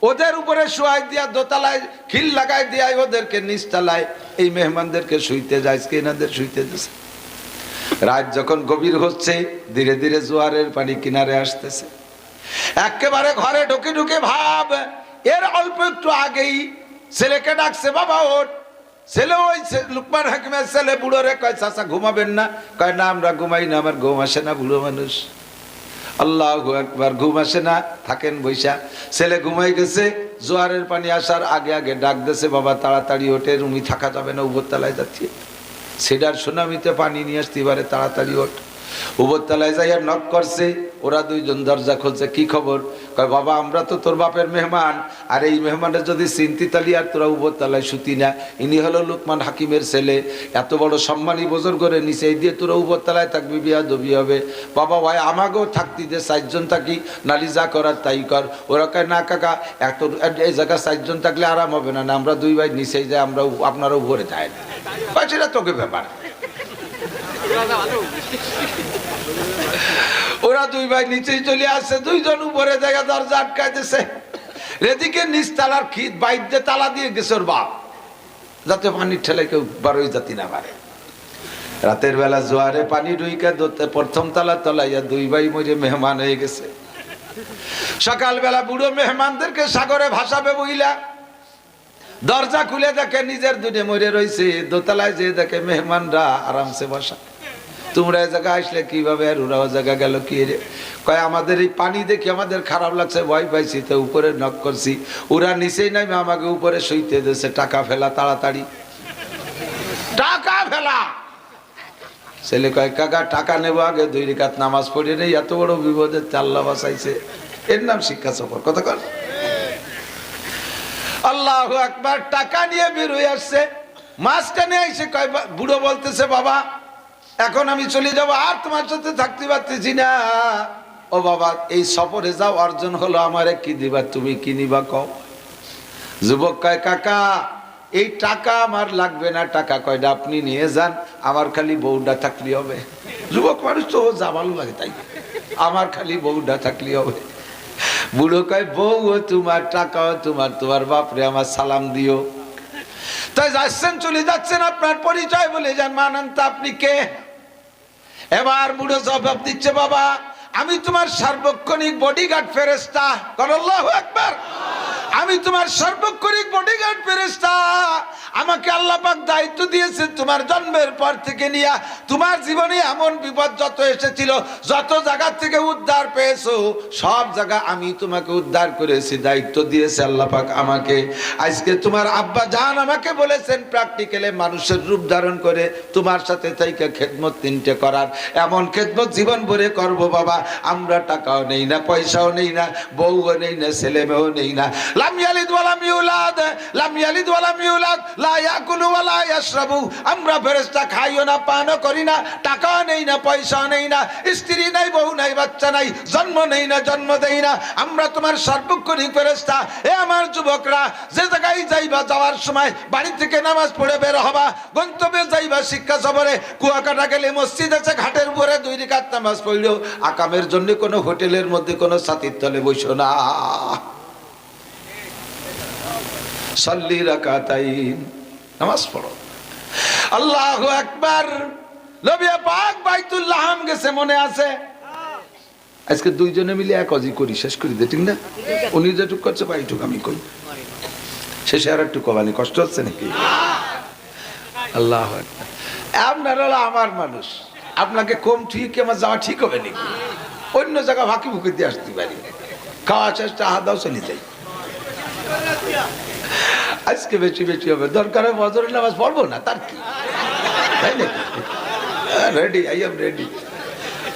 Speaker 1: ওদের উপরে শোয়াই দিয়া দোতলায় খিল লাগাই দিয়া ওদেরকে নিচতলায় এই মেহমানদেরকে শুইতে যায়, এনাদের শুইতে দিছে। রাত যখন গভীর হচ্ছে ধীরে ধীরে জোয়ারের পানি কিনারে আসতেছে, একেবারে ঘরে ঢুকে ঢুকে ভাব এর অল্প একটু আগেই ছেলেকে ডাকছে, বাবা ওঠ। ছেলে ওই লুকমান হাকিমের ছেলে বুড়ো রে কয়, চাচা ঘুমাবেন না? কয় না আমরা ঘুমাই না, আমার ঘুম আসে না, বুড়ো মানুষ। আল্লাহু আকবার। ঘুম আসে না, থাকেন বৈশা। ছেলে ঘুমাই গেছে, জোয়ারের পানি আসার আগে আগে ডাক দিয়েছে, বাবা তাড়াতাড়ি ওঠে, রুমি থাকা যাবে না, উপরতলায় যাচ্ছি। সেটার সুনামিতে পানি নিয়ে আসতে পারে, তাড়াতাড়ি ওঠ। উপরতলায় যাইয়া নক করছে, ওরা দুইজন দরজা খুলছে। কি খবর? কয় বাবা আমরা তো তোর বাপের মেহমান, আর এই মেহমানের যদি চিন্তি তালি আর তোরা উপরতলায় শুতি না। ইনি হলো লুকমান হাকিমের ছেলে, এত বড় সম্মানী বুজুর্গ করে নিচে দিয়ে তোরা উপরতলায় থাকবি, বিয়া দবি হবে। বাবা ভাই আমাকেও থাকতি দে, 4 জন থাকি, নালি যা করার তাই কর। ওরা কয় না কাকা, এত এই জায়গায় 4 জন থাকলে আরাম হবে না, আমরা 2 ভাই নিচেই যাই, আমরা আপনারা উপরে যায় না। সেটা তোকে ব্যাপার। ওরা 2 ভাই নিচেই চলে আসছে, 2 জন উপরে জায়গা দরজা আটকাইতেছে। এদিকে নিচ তালার খিত বাইরে তালা দিয়ে গেছে ওর বাপ, যাতে পানির ঠেলে কেউ বারোই জাতি না পারে। রাতের বেলা জোয়ারে পানি ঢুইকা প্রথম তালা তলাইয়া 2 ভাই মরে মেহমান হয়ে গেছে। সকালবেলা বুড়ো মেহমানদেরকে সাগরে ভাসাবে বইলা দরজা খুলে দেখে নিজের দুধে মরে রয়েছে। দোতলায় যে দেখে মেহমানরা আরামসে বসা। তোমরা এই জায়গা আসলে কিভাবে? আর ওরা ও জায়গা গেল কি রে? কয় আমাদের এই পানি দেখে আমাদের খারাপ লাগছে, ভয় পাইছি, তো উপরে নক করছি, ওরা নিচেই নাই, আমাকে উপরে শুইতে দিয়েছে। টাকা ফেলা, তাড়াতাড়ি টাকা ফেলা। ছেলে কয় কাকা টাকা নেবো, আগে 2 রাকাত নামাজ পড়ে নেই, এত বড় বিপদে আল্লাহ বাঁচাইছে। এর নাম শিক্ষা সফর। কথা কর। আল্লাহু আকবার। টাকা নিয়ে বের হয়ে আসছে, মাঝখানে এসে কয়, বুড়ো বলতেছে বাবা এখন আমি চলে যাব, আর তোমার সাথে থাকতে পারতেছি না। ও বাবা এই সফরে যাও, অর্জন হলো আমারে কি দিবা, তুমি কি নিবা কও? যুবক কয় কাকা এই টাকা আমার লাগবে না, টাকা কয়টা আপনি নিয়ে যান, আমার খালি বউটা থাকলে হবে। যুবক মানুষ তো যা ভালো লাগে তাই, আমার খালি বউটা থাকলে হবে। বুড়ো কয় বউ তোমার, টাকাও তোমার, তোমার বাপরে আমার সালাম দিও। তাই যাচ্ছেন, চলে যাচ্ছেন, আপনার পরিচয় বলে যান, মানান তো আপনি কে? এবার বুড়ো জবাব দিচ্ছে, বাবা আমি তোমার সার্বক্ষণিক বডিগার্ড ফেরেশতা। আল্লাহু আকবার। আমি তোমার সার্বক্ষণিক বডিগার্ড ফেরেশতা। আমাকে আল্লাহ পাক দায়িত্ব দিয়েছে তোমার জন্মের পর থেকে নিয়ে তোমার জীবনে এমন বিপদ যত এসেছিল, যত জায়গা থেকে উদ্ধার পেয়েছো, সব জায়গা আমি তোমাকে উদ্ধার করেছি, দায়িত্ব দিয়েছে আল্লাহ পাক আমাকে। আজকে তোমার আব্বা জান আমাকে বলেছেন প্র্যাকটিক্যালে মানুষের রূপ ধারণ করে তোমার সাথে থেকে খেদমত 3টে করার। এমন খেদমত জীবন ভরে করব বাবা। আমরা টাকাও নেই না, পয়সাও নেই না, বউও নেই না, ছেলে মেয়েও নেই না। লাম ইয়ালিদ ওয়া লাম ইউলাদ, লাম ইয়ালিদ ওয়া লাম ইউলাদ, লা ইয়াকুলু ওয়া লা ইয়াশরাবু। আমরা ফেরেশতা খাইও না, পানও করি না, টাকাও নেই না, পয়সাও নেই না, স্ত্রী নাই, বউ নাই, বাচ্চা নাই, জন্ম নেই না, জন্ম দেই না। আমরা তোমার সার্বক্ষণিক ফেরেশতা। এ আমার যুবকরা, যে জায়গায় যাইবা, যাওয়ার সময় বাড়ি থেকে নামাজ পড়ে বের হবা, গন্তব্যে যাইবা শিক্ষা সফরে, কুয়াকাটা গেলে মসজিদ আছে, ঘাটের উপরে 2 রাকাত নামাজ পড়লেও আকামের জন্য কোনো হোটেলের মধ্যে কোনো ছাতির তলে বসো না। সাল্লি রাকাতাইন, নামাজ পড়ো। আল্লাহু আকবার। নবী পাক বাইতুল্লাহ গেছে, মনে আছে? আজকে 2 জনে মিলে এক অজি করি, শেষ করি দে, ঠিক না? উনি যেটুক করছে বাইটুক আমি কই, শেষে আর একটু কবানি, কষ্ট হচ্ছে নাকি? আল্লাহু আকবার। আপনারা হলো আমার মানুষ, আপনাকে কম ঠিক আমার যাওয়া ঠিক হবে নাকি? অন্য জায়গা ফাঁকি ফুঁকি দিয়ে আসতে পারি, খাওয়া চেষ্টা হাদাও চলে যাই। আজকে বেশি বেশি হবে, দরকার হয় ফজরের নামাজ পড়বো না, তার কি, তাই নাকি? Ready, I am ready.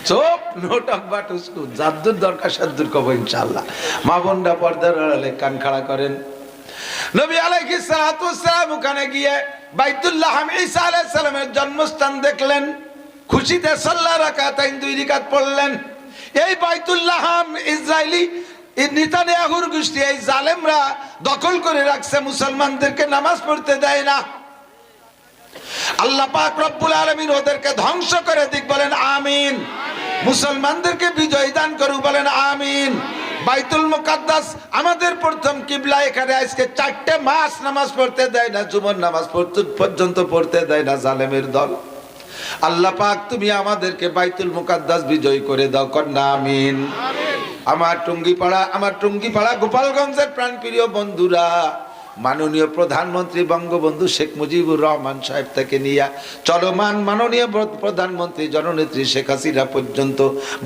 Speaker 1: চোপ, নো টক বাট উসকু, যাদ্দুর দরকার সাদ্দুর কব ইনশাআল্লাহ। মা বোনরা পর্দার আড়ালে কান খাড়া করেন। নবী আলাইহিস সালাতু ওয়াস সালাম ওখানে গিয়ে বাইতুল্লাহ ঈসা আলাইহিস সালামের জন্মস্থান দেখলেন, খুশিতে সাল্লা রাকাতাইন 2 রাকাত পড়লেন। এই বাইতুল্লাহ ইসরাইলি নেতানিয়াহুর গোষ্ঠী, এই জালেমরা দখল করে রাখছে, মুসলমানদেরকে নামাজ পড়তে দেয় না। আল্লাহ পাক রব্বুল আলামিন ওদেরকে ধ্বংস করে দিক, বলেন আমিন। মুসলমানদেরকে বিজয় দান করুক, বলেন আমিন। বাইতুল মুকাদ্দাস আমাদের প্রথম কিবলা, এখানে আজকে 4টে মাস নামাজ পড়তে দেয় না, জুমার নামাজ পর্যন্ত পড়তে দেয় না জালেমের দল। আল্লাহ পাক তুমি আমাদেরকে বাইতুল মুকাদ্দাস বিজয় করে দাও, কন্যা আমিন। আমার টুঙ্গিপাড়া গোপালগঞ্জের প্রাণপ্রিয় বন্ধুরা, মাননীয় প্রধানমন্ত্রী বঙ্গবন্ধু শেখ মুজিবুর রহমান সাহেব থেকে নিয়ে চলমান মাননীয় প্রধানমন্ত্রী জননেত্রী শেখ হাসিনা পর্যন্ত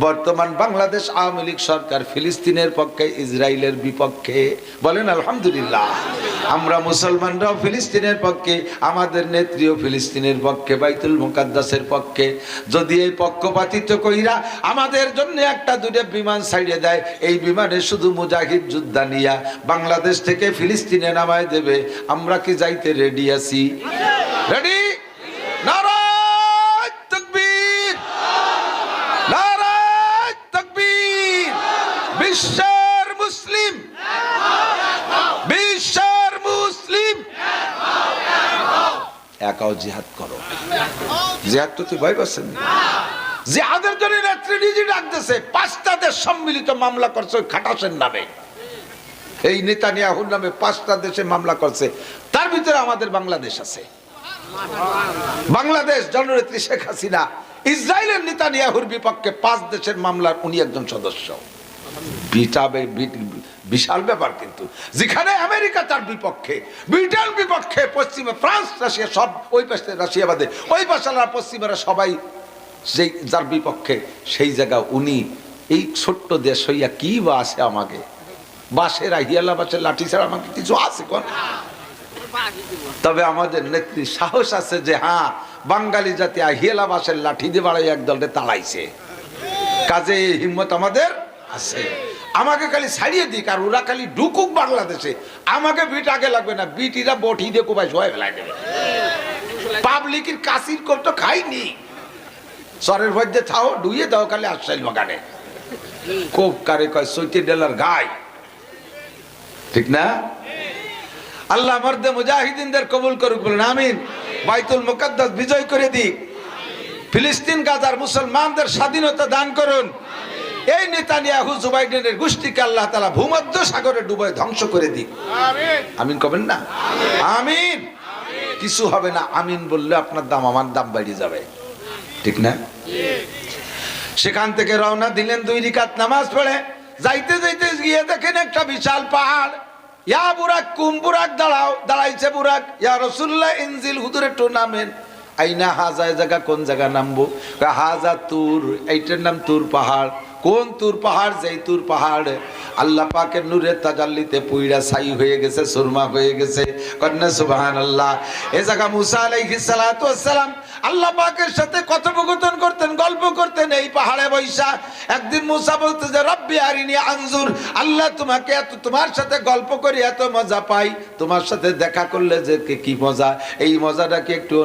Speaker 1: বর্তমান বাংলাদেশ আওয়ামী লীগ সরকার ফিলিস্তিনের পক্ষে, ইসরায়েলের বিপক্ষে, বলেন আলহামদুলিল্লাহ। আমরা মুসলমানরাও ফিলিস্তিনের পক্ষে, আমাদের নেত্রীও ফিলিস্তিনের পক্ষে, বাইতুল মুকাদ্দাসের পক্ষে। যদি এই পক্ষপাতিত্ব কইরা আমাদের জন্য 1-2 বিমান ছাড়িয়ে দেয়, এই বিমানে শুধু মুজাহিদ যোদ্ধা নিয়া বাংলাদেশ থেকে ফিলিস্তিনে নামায় দেবে, আমরা কি যাইতে রেডি আছি? রেডি? নারায়ে তাকবীর, নারায়ে তাকবীর। বিশ্বের মুসলিম, বিশ্বের মুসলিম একাও জিহাদ করো। জিহাদ তো তুই ভয় পাচ্ছেন, জিহাদের জন্য নেত্রী নিজে ডাকতেছে। 5টা দেশ সম্মিলিত মামলা করছে ওই খাটাসের নামে, এই নেতানিয়াহুর নামে 5টা দেশে মামলা করছে, তার ভিতরে আমাদের বাংলাদেশ আছে। বাংলাদেশ জননেত্রী শেখ হাসিনা ইসরায়েলের নেতানিয়াহুর বিপক্ষে 5 দেশের মামলার উনি একজন সদস্য। বিশাল ব্যাপার। কিন্তু যেখানে আমেরিকা তার বিপক্ষে, ব্রিটেন বিপক্ষে, পশ্চিমে ফ্রান্স, রাশিয়া, সব ওই পাশে রাশিয়া বাদে ওই পাশালা পশ্চিমেরা সবাই সেই যার বিপক্ষে, সেই জায়গা উনি এই ছোট্ট দেশ হইয়া কি বা আছে আমাকে বাসের আহিয়ালা বাসের লাঠি ছাড়া আমাকে কিছু আছে কোন? তবে আমাদের নেত্রী সাহস আছে যে হ্যাঁ, বাঙালি জাতি আহিয়ালা বাসের লাঠি দিয়ে বাড়াই একদলকে তাড়াইছে, কাজে হিম্মত আমাদের আছে। আমাকে খালি ছাড়িয়ে দিক আর ওরা খালি ঢুকুক বাংলাদেশে, আমাকে বিট আগে লাগবে না, বিটিরা বটি দিয়ে কোপাই সবাই ফেলাই দেবে। পাবলিকের কাশির কোপ তো খাইনি, সরের মধ্যে থাও ডুইয়ে দাও খালি আশ্রয় বাগানে, কোপ কারে কয় $70 গায়, ঠিক না? আল্লাহ মর্দে মুজাহিদিনদের কবুল করুক, বলেন আমিন। বাইতুল মুকাদ্দাস বিজয় করে দিক, ফিলিস্তিন গাজার মুসলমানদের স্বাধীনতা দান করুন। এই নেতানিয়াহু জুবাইডেনের গোষ্ঠীকে আল্লাহ তাআলা ভূমধ্য সাগরে ডুবাই ধ্বংস করে দিক, আমিন কবেন না? আমিন। কিছু হবে না, আমিন বললে আপনার দাম আমার দাম বেড়ে যাবে, ঠিক না? সেখান থেকে রওনা দিলেন 2 রাকাত নামাজ পড়ে। যাইতে যাইতে গিয়ে দেখেন একটা বিশাল পাহাড়। ইয়া বুরাক, কুম বুরাক, দাঁড়াও। দাঁড়াইছে বুরাক। ইয়া রাসূলুল্লাহ ইনজিল, হুজুর একটু নামেন। আইনা হাজা, জায়গা কোন জায়গা নামবো? হাজা তুর, এইটার নাম তুর পাহাড়। কোন তুর পাহাড়? যেই তুর পাহাড় আল্লাহ পাকের নূরের তাজাল্লিতে পুইরা ছাই হয়ে গেছে, সুরমা হয়ে গেছে, কন্যা সুবহানাল্লাহ। এই জায়গা মুসা আলাইহিস সালাতু ওয়াস সালাম আল্লাহ পাকের সাথে কথোপকথন করতেন, গল্প করতেন এই পাহাড়ে বৈশা। একদিন মুসা বলতে যে রব্বি আরিনি আনজুর, আল্লাহ তোমাকে এত, তোমার সাথে গল্প করি এত মজা পাই, তোমার সাথে দেখা করলে যে কি মজা, এই মজাটাকে একটু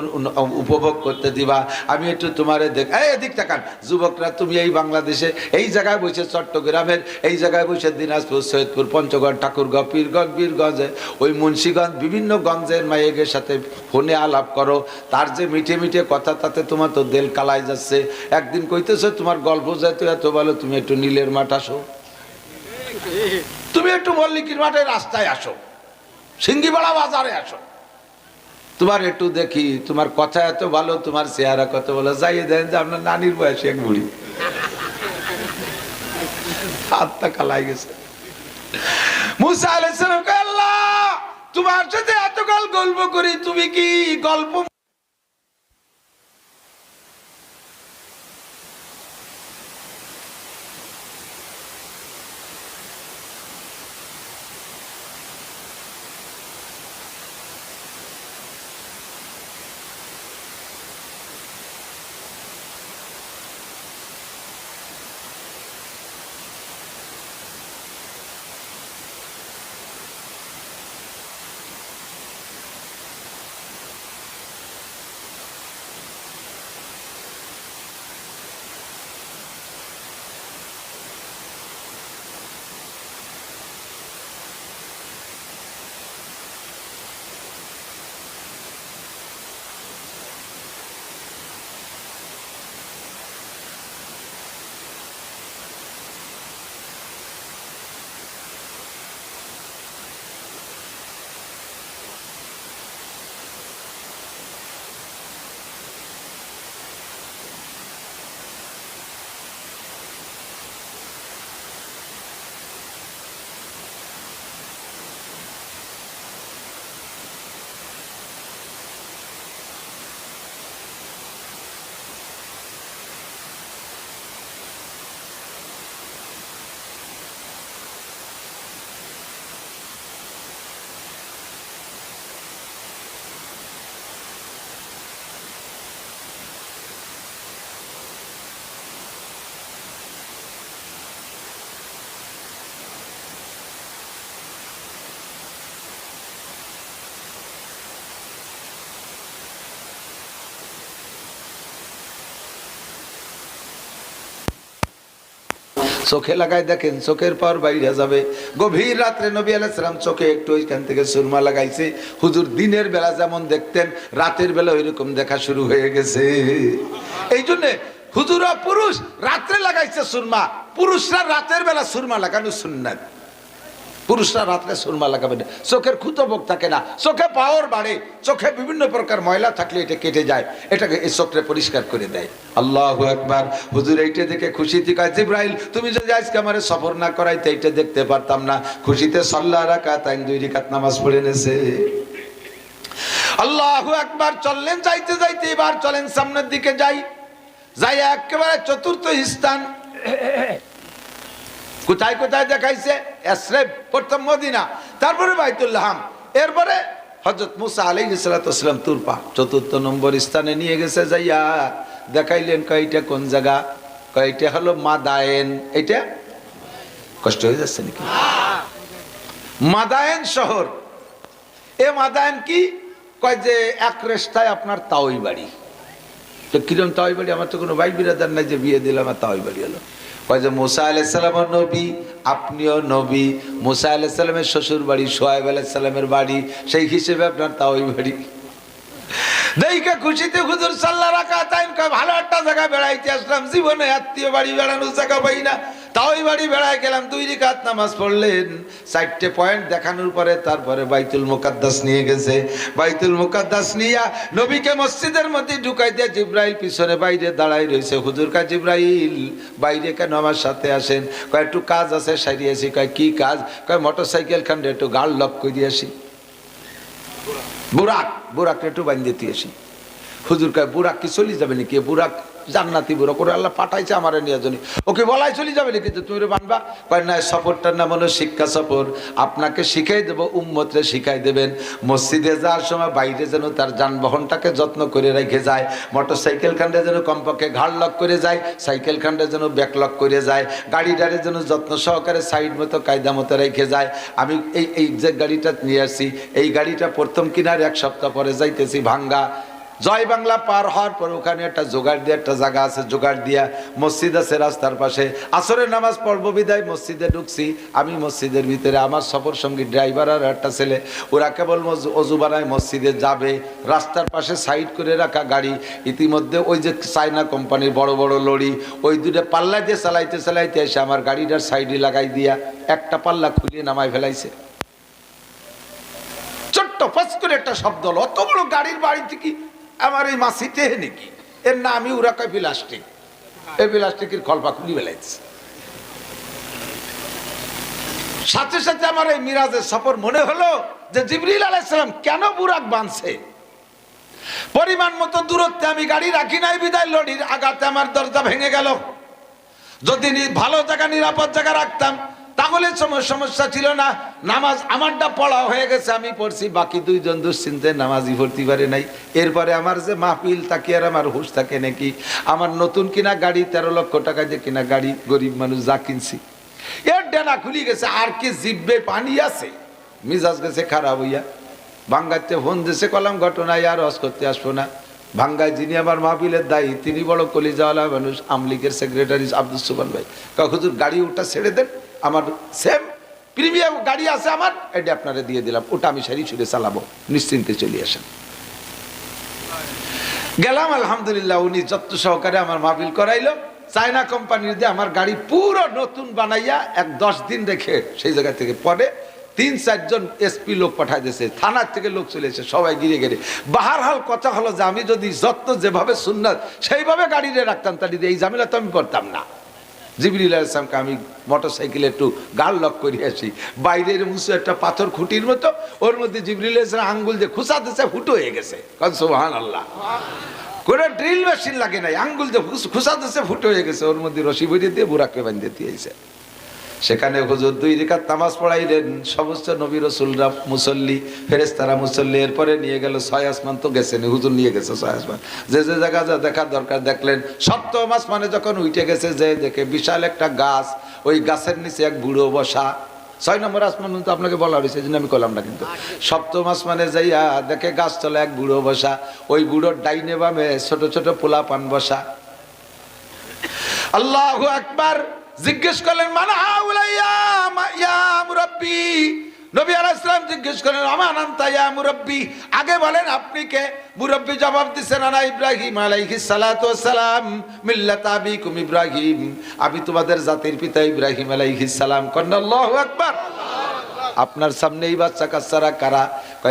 Speaker 1: উপভোগ করতে দিবা, আমি একটু তোমারে দেখ। এই এদিক তাকান যুবকরা, তুমি এই বাংলাদেশে এই জায়গায় বসে, চট্টগ্রামের এই জায়গায় বসে, দিনাজপুর, সৈয়দপুর, পঞ্চগড়, ঠাকুরগাঁও, পীরগঞ্জ, বীরগঞ্জে, ওই মুন্সিগঞ্জ, বিভিন্ন গঞ্জের মায়ের সাথে ফোনে আলাপ করো, তার যে মিঠে মিঠে কথা, তাতে তোমার তো দেল কালাই যাচ্ছে। একদিন কইতেছো তোমার গল্প যাইতো এত ভালো, তুমি একটু নীলের মাঠ আসো, তুমি একটু মল্লিকির মাঠে রাস্তায় আসো, সিঙ্গিপাড়া বাজারে আসো, তোমার একটু দেখি, তোমার কথা এত ভালো, তোমার চেহারা কত ভালো। যাইয়ে দেন যে আপনার নানির বয়সে এক বুড়ি, হাতটা কালাই গেছে। মুসা আলাইহিস সালাম কয় আল্লাহ তোমার সাথে এতকাল গল্প করি, তুমি কি গল্প চোখে লাগাই দেখেন চোখের পর বাইরে যাবে। গভীর রাত্রে নবী আলাইহিস সালাম চোখে একটু ওইখান থেকে সুরমা লাগাইছে। হুজুর দিনের বেলা যেমন দেখতেন রাতের বেলা ওইরকম দেখা শুরু হয়ে গেছে। এই জন্যে হুজুরা পুরুষ রাত্রে লাগাইছে সুরমা, পুরুষরা রাতের বেলা সুরমা লাগানো সুন্নাত। পুরুষরা রাত্রে সুরমা লাগাবে না, চোখের খুঁতবক থাকে না, চোখে পাওয়ার বাড়ে, চোখে বিভিন্ন প্রকার ময়লা থাকলে এটা কেটে যায়, এটাকে এই চোখটা পরিষ্কার করে দেয়। আল্লাহু আকবার। হুজুর এইটা দেখে খুশিতে কয় জিবরাইল তুমি যদি আজকে আমারে সফর না করাইতে এইটা দেখতে পারতাম না। খুশিতে সাল্লাহ রাকাতাইন 2 রাকাত নামাজ পড়ে নেছে। আল্লাহু আকবার। চললেন যাইতে যাইতে এবার চলেন সামনের দিকে যাই, যাই একেবারে চতুর্থ স্থান। কোথায় কোথায় দেখাইছে? ইসরাফ, প্রথম মদিনা, তারপরে বাইতুল্লাহ, এরপরে হযরত মুসা আলাইহিস সালাতু ওয়াস সালাম তুর পাহাড়। চতুর্থ নম্বর স্থানে নিয়ে গেছে, যাইয়া দেখাইলেন কয়টা কোন জায়গা, কয়টা হলো মাদায়েন। এটা কষ্ট হয়ে যাচ্ছে নাকি? মাদায়েন শহর। এ মাদায়েন কি কয় যে এক রেস্তায় আপনার তাওই বাড়ি। তো কিরম তাওই বাড়ি? আমার তো কোনো ভাই বিরাদার নাই যে বিয়ে দিলাম আর তাওই বাড়ি হলো। কয় যে মুসা আলাইহিস সালাম নবী, আপনিও নবী, মুসা আলাইহিস সালামের শ্বশুর বাড়ি শুআয়ব আলাইহিস সালামের বাড়ি, সেই হিসেবে আপনার তাওই বাড়ি। দেখে খুশিতে হুজুর সাল্লাল্লাহু রাকাতাইন কয় ভালো একটা জায়গা বেড়াইতে আসলাম, জীবনে আত্মীয় বাড়ি বেড়ানোর জায়গা পাই না, তাওই বাড়ি বেড়াই গেলাম। 2 রাকাত নামাজ পড়লেন, 4টে পয়েন্ট দেখানোর পরে তারপরে বাইতুল মুকাদ্দাস নিয়ে গেছে। বাইতুল মুকাদ্দাস নিয়া নবীকে মসজিদের মধ্যে ঢুকাই দিয়ে জিবরাইল পিছনে বাইরে দাঁড়াই রয়েছে। হুজুর কয় জিবরাইল বাইরে কেন আমার সাথে আসেন? কয় একটু কাজ আছে সারিয়েছি। কয় কি কাজ? কয় মোটরসাইকেল খান একটু গাড় লক করে আসি, বুরাক একটু বাঁধিয়ে দিয়ে আসি। হুজুর কয় বুরাক কি চলে যাবে নাকি? বুরাক জান্নাতি বুরাক, ওরা আল্লাহ পাঠাইছে আমার নিয়ে জন্য, ওকে বলাই চলে যাবে নাকি তুমি বানবা? কয় না, সফরটার নাম হলো শিক্ষা সফর, আপনাকে শিখাই দেবো, উম্মতরে শিখাই দেবেন। মসজিদে যাওয়ার সময় বাইরে যেন তার যানবাহনটাকে যত্ন করে রেখে যায়, মোটর সাইকেল খান্ডে যেন কমপক্ষে ঘাড় লক করে যায়, সাইকেল খান্ডে যেন ব্যাক লক করে যায়, গাড়িটারে যেন যত্ন সহকারে সাইড মতো কায়দা মতো রেখে যায়। আমি এই যে গাড়িটা নিয়ে আসছি, এই গাড়িটা প্রথম কিনার 1 সপ্তাহ পরে যাইতেছি ভাঙ্গা। জয় বাংলা পার হওয়ার পর ওখানে একটা জোগাড় দিয়ে একটা জায়গা আছে, জোগাড় দিয়া মসজিদ আছে রাস্তার পাশে। আসরের নামাজ পড়বো বিদায় মসজিদে ঢুকছি। আমি মসজিদের ভিতরে, আমার সফর সঙ্গী ড্রাইভার আর একটা ছেলে, ওরা কেবল অজু বানায় মসজিদে যাবে। রাস্তার পাশে সাইড করে রাখা গাড়ি, ইতিমধ্যে ওই যে চায়না কোম্পানির বড় বড় লরি, ওই দুটো পাল্লা দিয়ে চালাইতে চালাইতে এসে আমার গাড়িটার সাইডে লাগাই দিয়া একটা পাল্লা খুলিয়ে নামায় ফেলাইছে। ছোট্ট ফাঁস করে একটা শব্দ হলো, অত বড় গাড়ির বাড়ি থেকে আমার এই মাসিতে নাকি? এর না আমি ওরা কয় প্লাস্টিক, এই প্লাস্টিকের খলপা খুলি বেলাইছে। সাথে সাথে আমার এই মিরাজের সফর মনে হলো যে জিবরিল আলাইহিস সালাম কেন বুরাক বাঁধছে। পরিমাণ মতো দূরত্বে আমি গাড়ি রাখি নাই বিদায় লরির আঘাতে আমার দরজা ভেঙে গেল। যদি ভালো জায়গা, নিরাপদ জায়গা রাখতাম তাহলে সমস্যা ছিল না। নামাজ আমারটা পড়া হয়ে গেছে, আমি পড়ছি, বাকি 2 জন দুশ্চিন্তায় নামাজই পড়তে পারে নাই। এরপরে আমার যে মাহফিল তাকে আর আমার হুঁশ থাকে নাকি? আমার নতুন কিনা গাড়ি, 13 লক্ষ টাকা দিয়ে কিনা গাড়ি, গরিব মানুষ যা কিনছি, এর ডানা খুলি গেছে। আর কি জিব্বে পানি আছে, মিজাজ গেছে খারাপ হইয়া। ভাঙ্গাতে ফোন দিয়েছে, কলাম ঘটনায় আর হজ করতে আসবো না। ভাঙ্গায় যিনি আমার মাহফিলের দায়ী, তিনি বড় কলিজাওয়ালা মানুষ, আমলিগের সেক্রেটারি আব্দুল সুবহান ভাই। হুজুর গাড়ি ওটা ছেড়ে দেন, আমার সেম প্রিমিয়াম গাড়ি আছে আমার, এটা আপনারা দিয়ে দিলাম, ওটা আমি সারি ছুড়ে চালাবো, নিশ্চিন্তে চলে আসেন। গেলাম, আলহামদুলিল্লাহ উনি যত্ন সহকারে আমার মাহফিল করাইলো। চায়না কোম্পানির দিয়ে আমার গাড়ি পুরো নতুন বানাইয়া 10 দিন রেখে সেই জায়গা থেকে পরে 3-4 জন এসপি লোক পাঠাই দিয়েছে, থানার থেকে লোক চলে এসে সবাই গিরে গিরে। বাহারহাল কথা হলো যে আমি যদি যত্ন যেভাবে সুন্নাত সেইভাবে গাড়িতে রাখতাম, তাহলে এই ঝামেলা তো আমি করতাম না। জিবরিল আলাইহিস সালামকে আমি মোটরসাইকেলে একটু গাল লক করে আসি, বাইরের মুছে একটা পাথর খুঁটির মতো, ওর মধ্যে জিবরিল আলাইহিস সালাম আঙ্গুল দিয়ে খুঁচাতেছে, ফুটো হয়ে গেছে। সুবহানাল্লাহ। কোনো ড্রিল মেশিন লাগে নাই, আঙ্গুল দিয়ে খুঁচাতেছে, ফুটো হয়ে গেছে। ওর মধ্যে রশি বেঁধে দিয়ে বুরাককে বাঁধিয়ে দিয়েছে। সেখানে হুজুর 2 রাকাত নামাজ পড়াইলেন। সমস্ত নবী রাসূলরা মুসল্লি, ফেরেশতারা মুসল্লি। এরপরে নিয়ে গেল 6 আসমান, তো গেছেন হুজুর, নিয়ে গেছে 6 আসমান। যে যে জায়গা যা দেখার দরকার দেখলেন। 7ম আসমানে যখন উঠে গেছে, যে দেখে বিশাল একটা গাছ, ওই গাছের নিচে এক বুড়ো বসা। 6 নম্বর আসমান তো আপনাকে বলা হয়েছে, যে আমি করলাম না, কিন্তু 7ম আসমানে যাইয়া দেখে গাছ তলা এক বুড়ো বসা, ওই বুড়োর ডাইনে বামে ছোট ছোট পোলা পান বসা। আল্লাহু আকবার। জিজ্ঞেস করলেন মান হাউলাইয়া ইয়া মুরাব্বি, নবী আলাইহিস সালাম জিজ্ঞেস করলেন আমার নাম ইয়া মুরাব্বি, আগে বলেন আপনি কে? মুরাব্বি জবাব দিচ্ছেন আনা ইব্রাহিম আলাইহিস সালাতু ওয়াস সালাম মিল্লাত আবিকুম ইব্রাহিম, আমি তোমাদের জাতির পিতা ইব্রাহিম আলাইহিস সালাম। কন্না আল্লাহু আকবার। আপনার সামনে এই বাচ্চা কাচ্চারা কারা?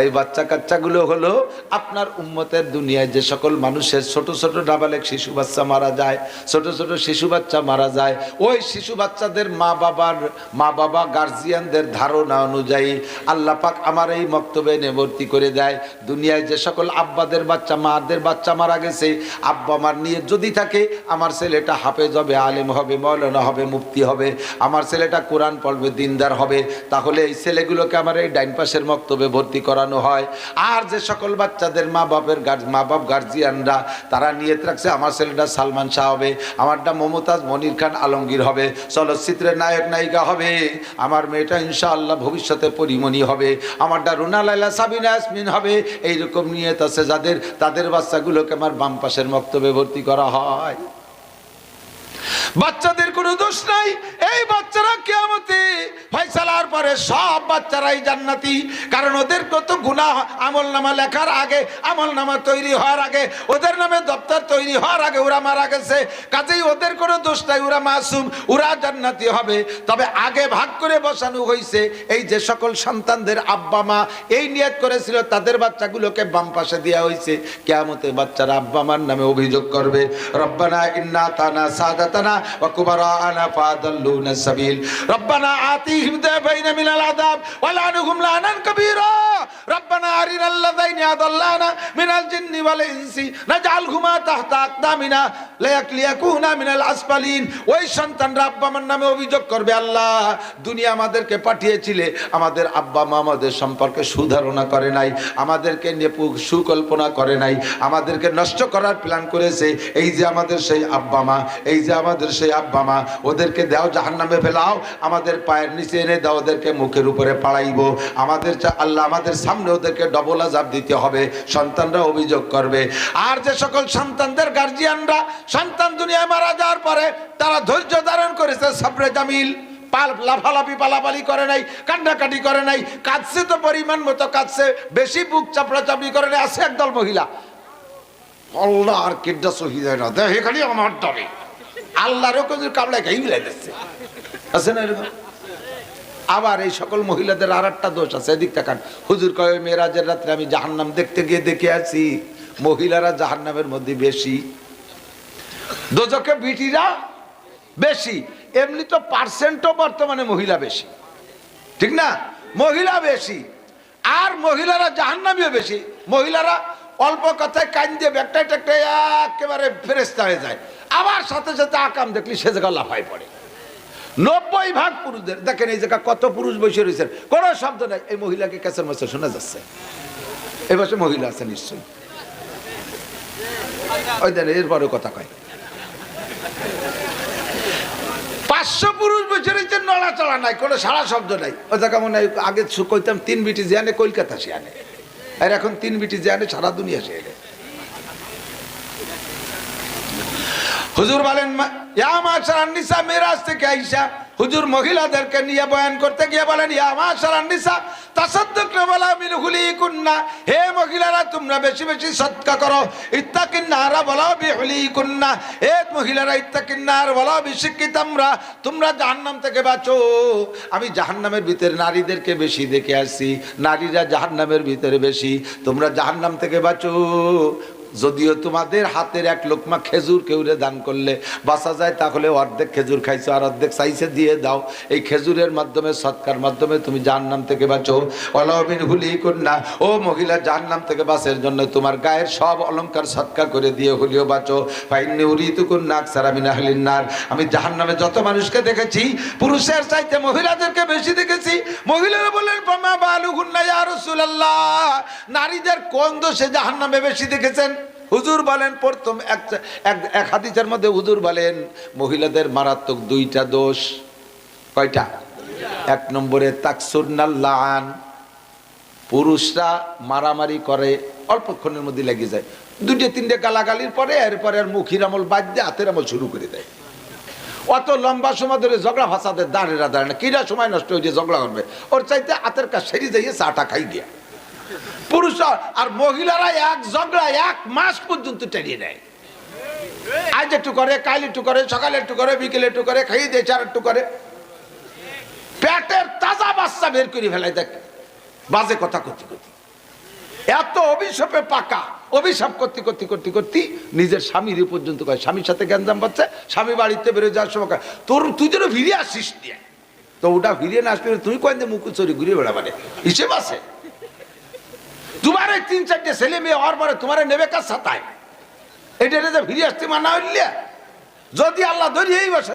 Speaker 1: এই বাচ্চা কাচ্চাগুলো হলো আপনার উম্মতের দুনিয়ায় যে সকল মানুষের ছোট ছোট নাবালেগ শিশু বাচ্চা মারা যায়, ছোট ছোট শিশু বাচ্চা মারা যায়, ওই শিশু বাচ্চাদের মা বাবা গার্জিয়ানদের ধারণা অনুযায়ী আল্লাহ পাক আমার এই মক্তবে নিবর্তি করে দেয়, দুনিয়ায় যে সকল আব্বাদের বাচ্চা মাদের বাচ্চা মারা গেছে, আব্বা মার নিয়ে যদি থাকে আমার ছেলেটা হাফেজ হবে, আলেম হবে, মৌলানা হবে, মুফতি হবে, আমার ছেলেটা কোরআন পড়বে, দিনদার হবে, তাহলে এই ছেলেগুলোকে আমার এই ডাইন পাশের মক্তবে ভর্তি করানো হয়। আর যে সকল বাচ্চাদের মা বাপ গার্জিয়ানরা তারা নিয়ত রাখছে আমার ছেলেটা সালমান শাহ হবে, আমারটা মমতাজ মনির খান আলমগীর হবে, চলচ্চিত্রের নায়ক নায়িকা হবে, আমার মেয়েটা ইনশাআল্লাহ ভবিষ্যতে পরিমণি হবে, আমারটা রুনা লাইলা সাবিনা ইয়াসমিন হবে, এইরকম নিয়ত আছে যাদের, তাদের বাচ্চাগুলোকে আমার বাম পাশের মক্তবে ভর্তি করা হয়। বাচ্চাদের কোনো দোষ নাই, এই বাচ্চারা কিয়ামতে ফয়সালার পরে সব বাচ্চারাই জান্নাতি, কারণ ওদের কত গুনাহ আমলনামা লেখার আগে, আমলনামা তৈরি হওয়ার আগে, ওদের নামে দপ্তর তৈরি হওয়ার আগে ওরা মারা গেছে, কাজেই ওদের কোনো দোষ নাই, ওরা মাসুম, ওরা জান্নাতি হবে। তবে আগে ভাগ করে বসানো হয়েছে এই যে সকল সন্তানদের আব্বা মা এই নিয়ত করেছিল তাদের বাচ্চাগুলোকে বাম পাশে দেওয়া হয়েছে, কিয়ামতে বাচ্চারা আব্বা মার নামে অভিযোগ করবে রব্বানা ইন্না তানা সাদাতানা ওয়া কুবারানা ফাদাল্লুনা সাবিল রব্বানা আতিহিম দাবাইনা মিনাল আযাব ওয়া লানহুম লানান কাবীরা রব্বানা আরিনাল লাযাইনি আদাল্লানা মিনাল জিন্নি ওয়াল ইনসি নাজআলহুমা তাহতা আকদামিনা লিয়াকুনা মিনাল আসফালিন। ওই সন্তানরা আব্বা মার নামে অভিযোগ করবে আল্লাহ দুনিয়া আমাদেরকে পাঠিয়েছিলে, আমাদের আব্বা মা আমাদের সম্পর্কে সুধারণা করে নাই, আমাদেরকে নিয়ে সুকল্পনা করে নাই, আমাদেরকে নষ্ট করার প্ল্যান করেছে, এই যে আমাদের সেই আব্বা মা, এই যে আমাদের সেই আব্বা মা, ওদেরকে দাও জাহান্নামে ফেলাও, আমাদের পায়ের নিচে এনে দাও, ওদেরকে মুখের উপরে পাড়াইবো, আমাদের আল্লাহ আমাদের সামনে ওদেরকে ডবল আযাব দিতে হবে। সন্তানরা অভিযোগ করবে। আর যে সকল সন্তানদের গার্জিয়ানরা সন্তান দুনিয়ায় মারা যাওয়ার পরে তারা ধৈর্য ধারণ করেছে, সবরে জামিল, লাফালাফি পালাপালি করে নাই, কান্নাকাটি করে নাই, কাঁদছে তো পরিমাণ মতো কাঁদছে, বেশি বুক চাপড়াচাপড়ি করে নাই। আছে একদল মহিলা আল্লাহ আর কিডা সহি যায় না, দেখে খালি আমার ডরে আল্লাহরও কিছু কাবলায় খাই মিলাই দিচ্ছে, আছে না এরকম? আবার এই সকল মহিলাদের আর একটা দোষ আছে, এদিক তাকান। হুজুর কয় মেরাজের রাত্রে আমি জাহান্নাম দেখতে গিয়ে দেখে আছি, মহিলারা জাহান্নামের মধ্যে বেশি, দোজখে বিটিরা বেশি, এমনি তো পার্সেন্টও বর্তমানে মহিলা বেশি, ঠিক না? মহিলা বেশি, আর মহিলারা জাহান্নামীও বেশি। মহিলারা অল্প কথায় কান দিয়ে ব্যাগটাই ট্যাগটাই একেবারে ফেরেস্তা হয়ে যায়, আবার সাথে সাথে আকাম দেখলি সে জায়গা লাফায় পড়ে। 90% পুরুষদের দেখেন এই জায়গা কত পুরুষ বসে রয়েছেন, কোনো শব্দ নাই, এই মহিলাকে ক্যাসের মাসে শোনা যাচ্ছে, এই পাশে মহিলা আছে নিশ্চয়ই, ওই দেন এরপরে কথা কয় 500 পুরুষ বসে রয়েছেন, নড়াচড়া নাই, কোনো সারা শব্দ নাই। ও জায়গা মনে হয় আগে কইতাম 3 বিটি যে আনে কলকাতা সে আনে, আর এখন 3 বিটি যে আনে সারা দুনিয়া সে আনে। হুজুর বলেন ইয়া মাশারান নিসা, মিরাজ থেকে আইসা হুজুর মহিলাদেরকে নিয়ে বয়ান করতে গিয়ে বলেন ইয়া মাশারান নিসা তাসাদ্দাকনা ওয়ালা মিন হুলিকুন্না, হে মহিলারা তোমরা বেশি বেশি সদকা করো, ইত্তাকিন্নারা ওয়ালা বিহুলিকুন্না, হে মহিলারা ইত্তাকিন্নার ওয়ালা বিশিক্কিতামরা, তোমরা জাহান্নাম থেকে বাঁচো। আমি জাহান্নামের ভিতরে নারীদেরকে বেশি দেখে আসি, নারীরা জাহান্নামের ভিতরে বেশি, তোমরা জাহান্নাম থেকে বাঁচো। যদিও তোমাদের হাতের এক লোকমা খেজুর কেউরে দান করলে বাঁচা যায়, তাহলে অর্ধেক খেজুর খাইছো আর অর্ধেক চাইছে দিয়ে দাও, এই খেজুরের মাধ্যমে সৎকার মাধ্যমে তুমি জাহান্নাম থেকে বাঁচো। অলবিন হুলি কন্যা, ও মহিলা জাহান্নাম থেকে বাঁচার জন্য তোমার গায়ের সব অলংকার সৎকার করে দিয়ে হলিও বাঁচো। ফাইন্নি উরিতু কন্যা আকসারা মিন আহলিন নার, আমি জাহান্নামে যত মানুষকে দেখেছি পুরুষের চাইতে মহিলাদেরকে বেশি দেখেছি। মহিলারা বললেন ফামা বালুহুন্না ইয়া রাসূলুল্লাহ, নারীদের কোন দোষে জাহান্নামে বেশি দেখেছেন? হুজুর বলেন প্রথম এক হাদিসের মধ্যে হুজুর বলেন মহিলাদের মারাত্মক 2টা দোষ। কয়টা? 1 নম্বরে তাকসুরনাল লাআন, পুরুষরা মারামারি করে অল্পক্ষণের মধ্যে লেগে যায়, 2-3টে গালাগালির পরে এরপরে আর মুখের আমল বাদ দিয়ে হাতের আমল শুরু করে দেয়। অত লম্বা সময় ধরে ঝগড়া ফাসাদের দাঁড়েরা দাঁড়ে না, কিরা সময় নষ্ট হয়ে ঝগড়া করবে, ওর চাইতে হাতের কাজ সেরে যাইয়ে চাটা খাই গিয়া। পুরুষ আর মহিলারা এক ঝগড়া 1 মাস পর্যন্ত টেরিয়ে নেয়। আজ একটু করে, কাল একটু করে, সকালে একটু করে, বিকেলে একটু করে, খাইয়ে দিয়ে চার একটু করে, পেটের তাজা বাচ্চা বের করে ফেলাই। দেখ বাজে কথা করতে করতে এত অভিশাপে পাকা, অভিশাপ করতে করতে করতে করতে নিজের স্বামীর পর্যন্ত কয়, স্বামীর সাথে গ্যাঞ্জাম পাচ্ছে, স্বামী বাড়িতে বেরোয় যাওয়ার সময় তুই যেন ফিরে আসিস নিয়ে, তো ওটা ফিরিয়ে না আসলে তুমি কয়েন মুকুল চুরি ঘুরে বেড়াবারে হিসেব আছে। তোমার 3-4টে ছেলে মেয়ে হওয়ার পরে তোমার নেবে কাজ সাতায়, এটা ফিরে আসতে মানা হইলে যদি আল্লাহ ধরিয়েই বসে